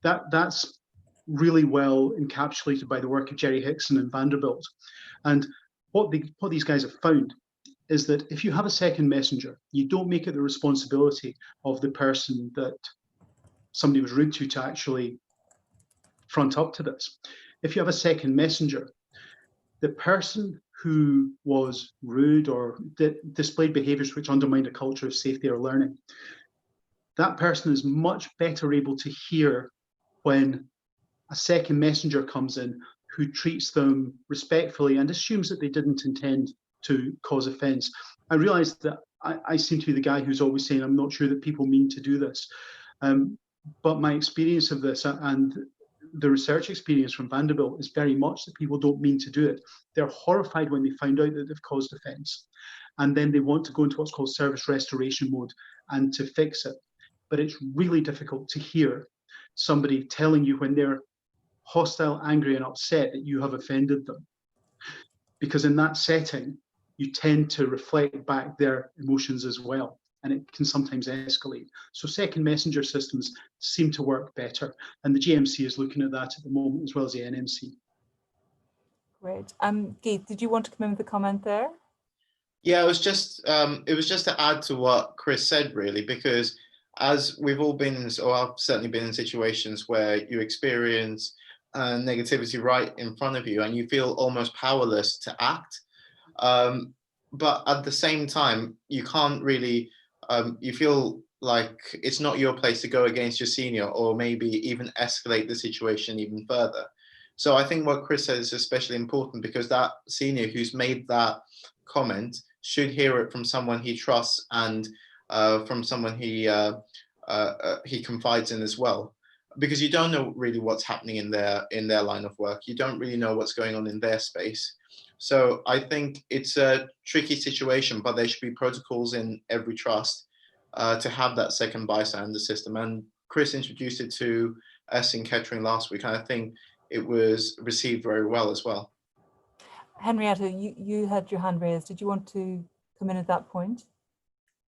[SPEAKER 11] That's really well encapsulated by the work of Jerry Hickson and Vanderbilt. And what these guys have found is that if you have a second messenger, you don't make it the responsibility of the person that somebody was rude to actually front up to this. If you have a second messenger, the person who was rude or displayed behaviours which undermined a culture of safety or learning, that person is much better able to hear when a second messenger comes in who treats them respectfully and assumes that they didn't intend to cause offence. I realise that I seem to be the guy who's always saying, I'm not sure that people mean to do this. But my experience of this and the research experience from Vanderbilt is very much that people don't mean to do it. They're horrified when they find out that they've caused offence. And then they want to go into what's called service restoration mode and to fix it. But it's really difficult to hear somebody telling you when they're hostile, angry, and upset that you have offended them. Because in that setting, you tend to reflect back their emotions as well, and it can sometimes escalate. So second messenger systems seem to work better, and the GMC is looking at that at the moment, as well as the NMC.
[SPEAKER 2] Great. Keith, did you want to come in with a comment there?
[SPEAKER 8] Yeah, it was just to add to what Chris said, really, because as we've all been in, or I've certainly been in situations where you experience negativity right in front of you and you feel almost powerless to act. But at the same time, you can't really, you feel like it's not your place to go against your senior or maybe even escalate the situation even further. So I think what Chris said is especially important, because that senior who's made that comment should hear it from someone he trusts and from someone he confides in as well. Because you don't know really what's happening in their line of work. You don't really know what's going on in their space. So I think it's a tricky situation, but there should be protocols in every trust to have that second bystander system. And Chris introduced it to us in Kettering last week, and I think it was received very well as well.
[SPEAKER 2] Henrietta, you had your hand raised. Did you want to come in at that point?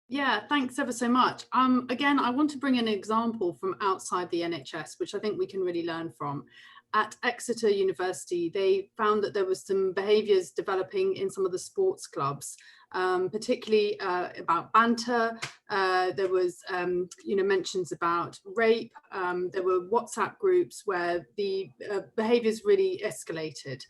[SPEAKER 4] Yeah, thanks ever so much. Again, I want to bring an example from outside the NHS, which I think we can really learn from. At Exeter University, they found that there was some behaviours developing in some of the sports clubs, particularly about banter. There was, mentions about rape. There were WhatsApp groups where the behaviours really escalated.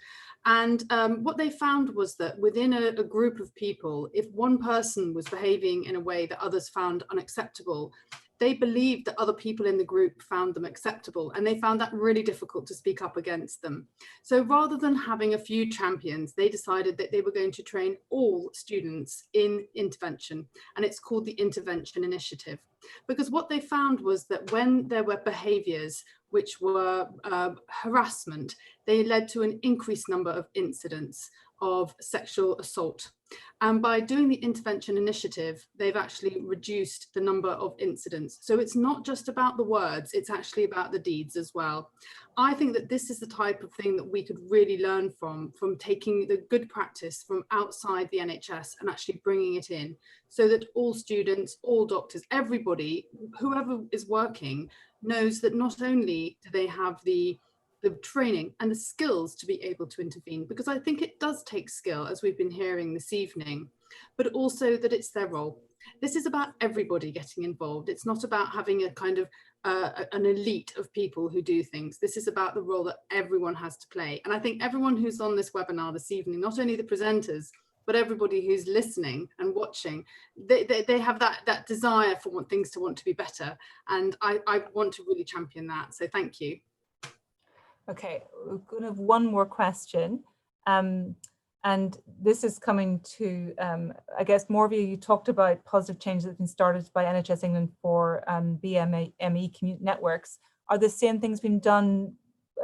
[SPEAKER 4] And what they found was that within a group of people, if one person was behaving in a way that others found unacceptable, they believed that other people in the group found them acceptable, and they found that really difficult to speak up against them. So rather than having a few champions, they decided that they were going to train all students in intervention, and it's called the Intervention Initiative. Because what they found was that when there were behaviours which were harassment, they led to an increased number of incidents of sexual assault. And by doing the intervention initiative, they've actually reduced the number of incidents. So it's not just about the words, it's actually about the deeds as well. I think that this is the type of thing that we could really learn from taking the good practice from outside the NHS and actually bringing it in, so that all students, all doctors, everybody, whoever is working, knows that not only do they have the training and the skills to be able to intervene, because I think it does take skill, as we've been hearing this evening, but also that it's their role. This is about everybody getting involved. It's not about having a kind of an elite of people who do things. This is about the role that everyone has to play. And I think everyone who's on this webinar this evening, not only the presenters, but everybody who's listening and watching, they have that desire for things to want to be better. And I want to really champion that. So thank you. Okay,
[SPEAKER 2] we're going to have one more question. And this is coming to, I guess, Morvia, you talked about positive changes that have been started by NHS England for BAME community networks. Are the same things being done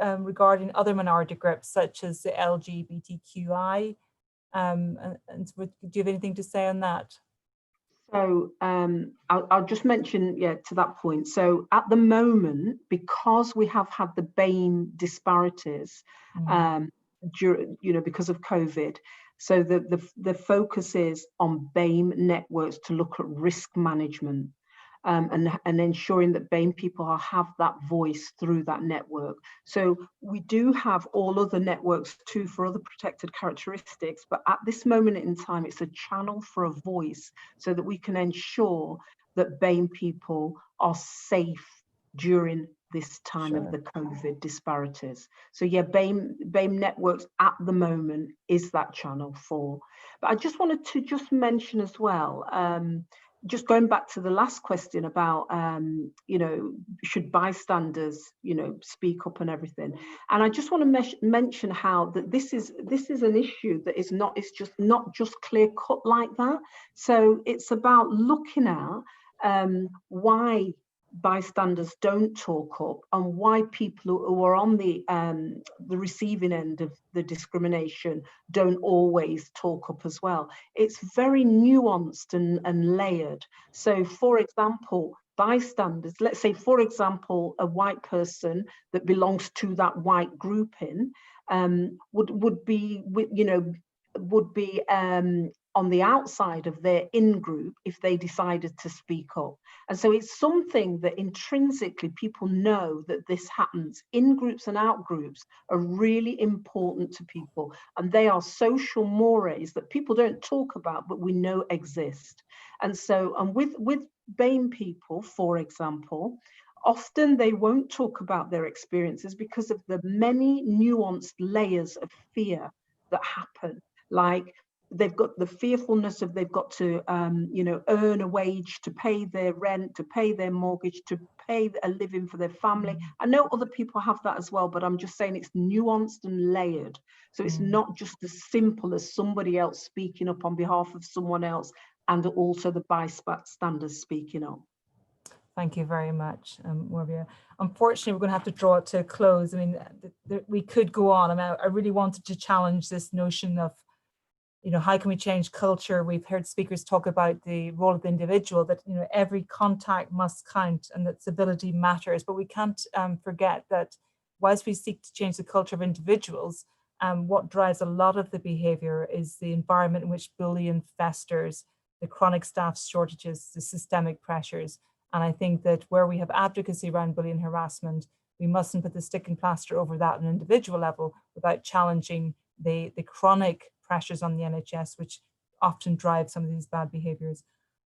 [SPEAKER 2] regarding other minority groups, such as the LGBTQI? And do you have anything to say on that?
[SPEAKER 12] So I'll just mention, yeah, to that point. So at the moment, because we have had the BAME disparities, because of COVID, so the focus is on BAME networks to look at risk management and ensuring that BAME people have that voice through that network. So we do have all other networks too for other protected characteristics, but at this moment in time, it's a channel for a voice so that we can ensure that BAME people are safe during this time of the COVID disparities. So yeah, BAME networks at the moment is that channel for. But I just wanted to just mention as well, just going back to the last question about, should bystanders, speak up and everything. And I just want to mention how that this is an issue that is not just clear cut like that. So it's about looking at why bystanders don't talk up and why people who are on the receiving end of the discrimination don't always talk up as well. It's very nuanced and layered. So for example, bystanders, let's say for example a white person that belongs to that white grouping would be on the outside of their in-group if they decided to speak up. And so it's something that intrinsically people know that this happens. In-groups and out-groups are really important to people, and they are social mores that people don't talk about, but we know exist. And so, and with BAME people, for example, often they won't talk about their experiences because of the many nuanced layers of fear that happen. Like, they've got the fearfulness of they've got to, earn a wage to pay their rent, to pay their mortgage, to pay a living for their family. I know other people have that as well, but I'm just saying it's nuanced and layered. So it's not just as simple as somebody else speaking up on behalf of someone else and also the bystanders speaking up.
[SPEAKER 2] Thank you very much, Morvia. Unfortunately, we're going to have to draw it to a close. I mean, we could go on. I mean, I really wanted to challenge this notion of, how can we change culture? We've heard speakers talk about the role of the individual, that, every contact must count and that civility matters. But we can't forget that whilst we seek to change the culture of individuals, what drives a lot of the behavior is the environment in which bullying festers, the chronic staff shortages, the systemic pressures. And I think that where we have advocacy around bullying and harassment, we mustn't put the stick and plaster over that on an individual level without challenging the chronic pressures on the NHS, which often drive some of these bad behaviours.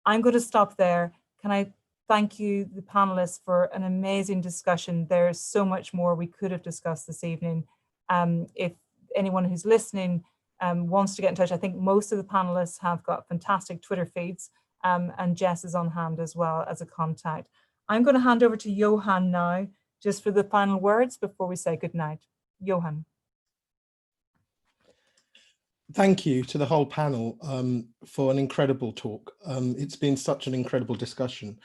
[SPEAKER 2] I'm going to stop there. Can I thank you, the panelists, for an amazing discussion. There's so much more we could have discussed this evening. If anyone who's listening wants to get in touch, I think most of the panelists have got fantastic Twitter feeds, and Jess is on hand as well as a contact. I'm going to hand over to Johan now, just for the final words before we say goodnight. Johan.
[SPEAKER 1] Thank you to the whole panel for an incredible talk. It's been such an incredible discussion.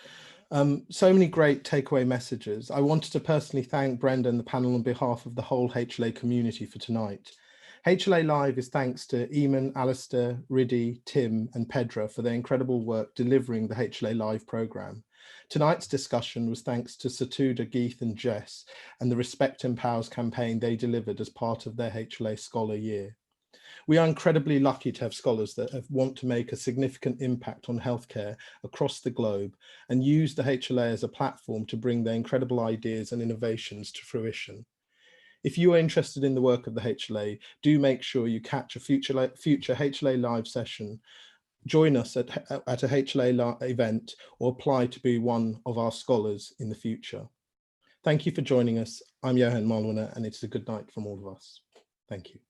[SPEAKER 1] So many great takeaway messages. I wanted to personally thank Brenda and the panel on behalf of the whole HLA community for tonight. HLA Live is thanks to Eamon, Alistair, Riddy, Tim and Pedra for their incredible work delivering the HLA Live programme. Tonight's discussion was thanks to Satuda, Geeth and Jess and the Respect Empowers campaign they delivered as part of their HLA Scholar Year. We are incredibly lucky to have scholars that want to make a significant impact on healthcare across the globe and use the HLA as a platform to bring their incredible ideas and innovations to fruition. If you are interested in the work of the HLA, do make sure you catch a future HLA Live session join us at a HLA event or apply to be one of our scholars in the future. Thank you for joining us. I'm Johan Malwiner, and it's a good night from all of us. Thank you.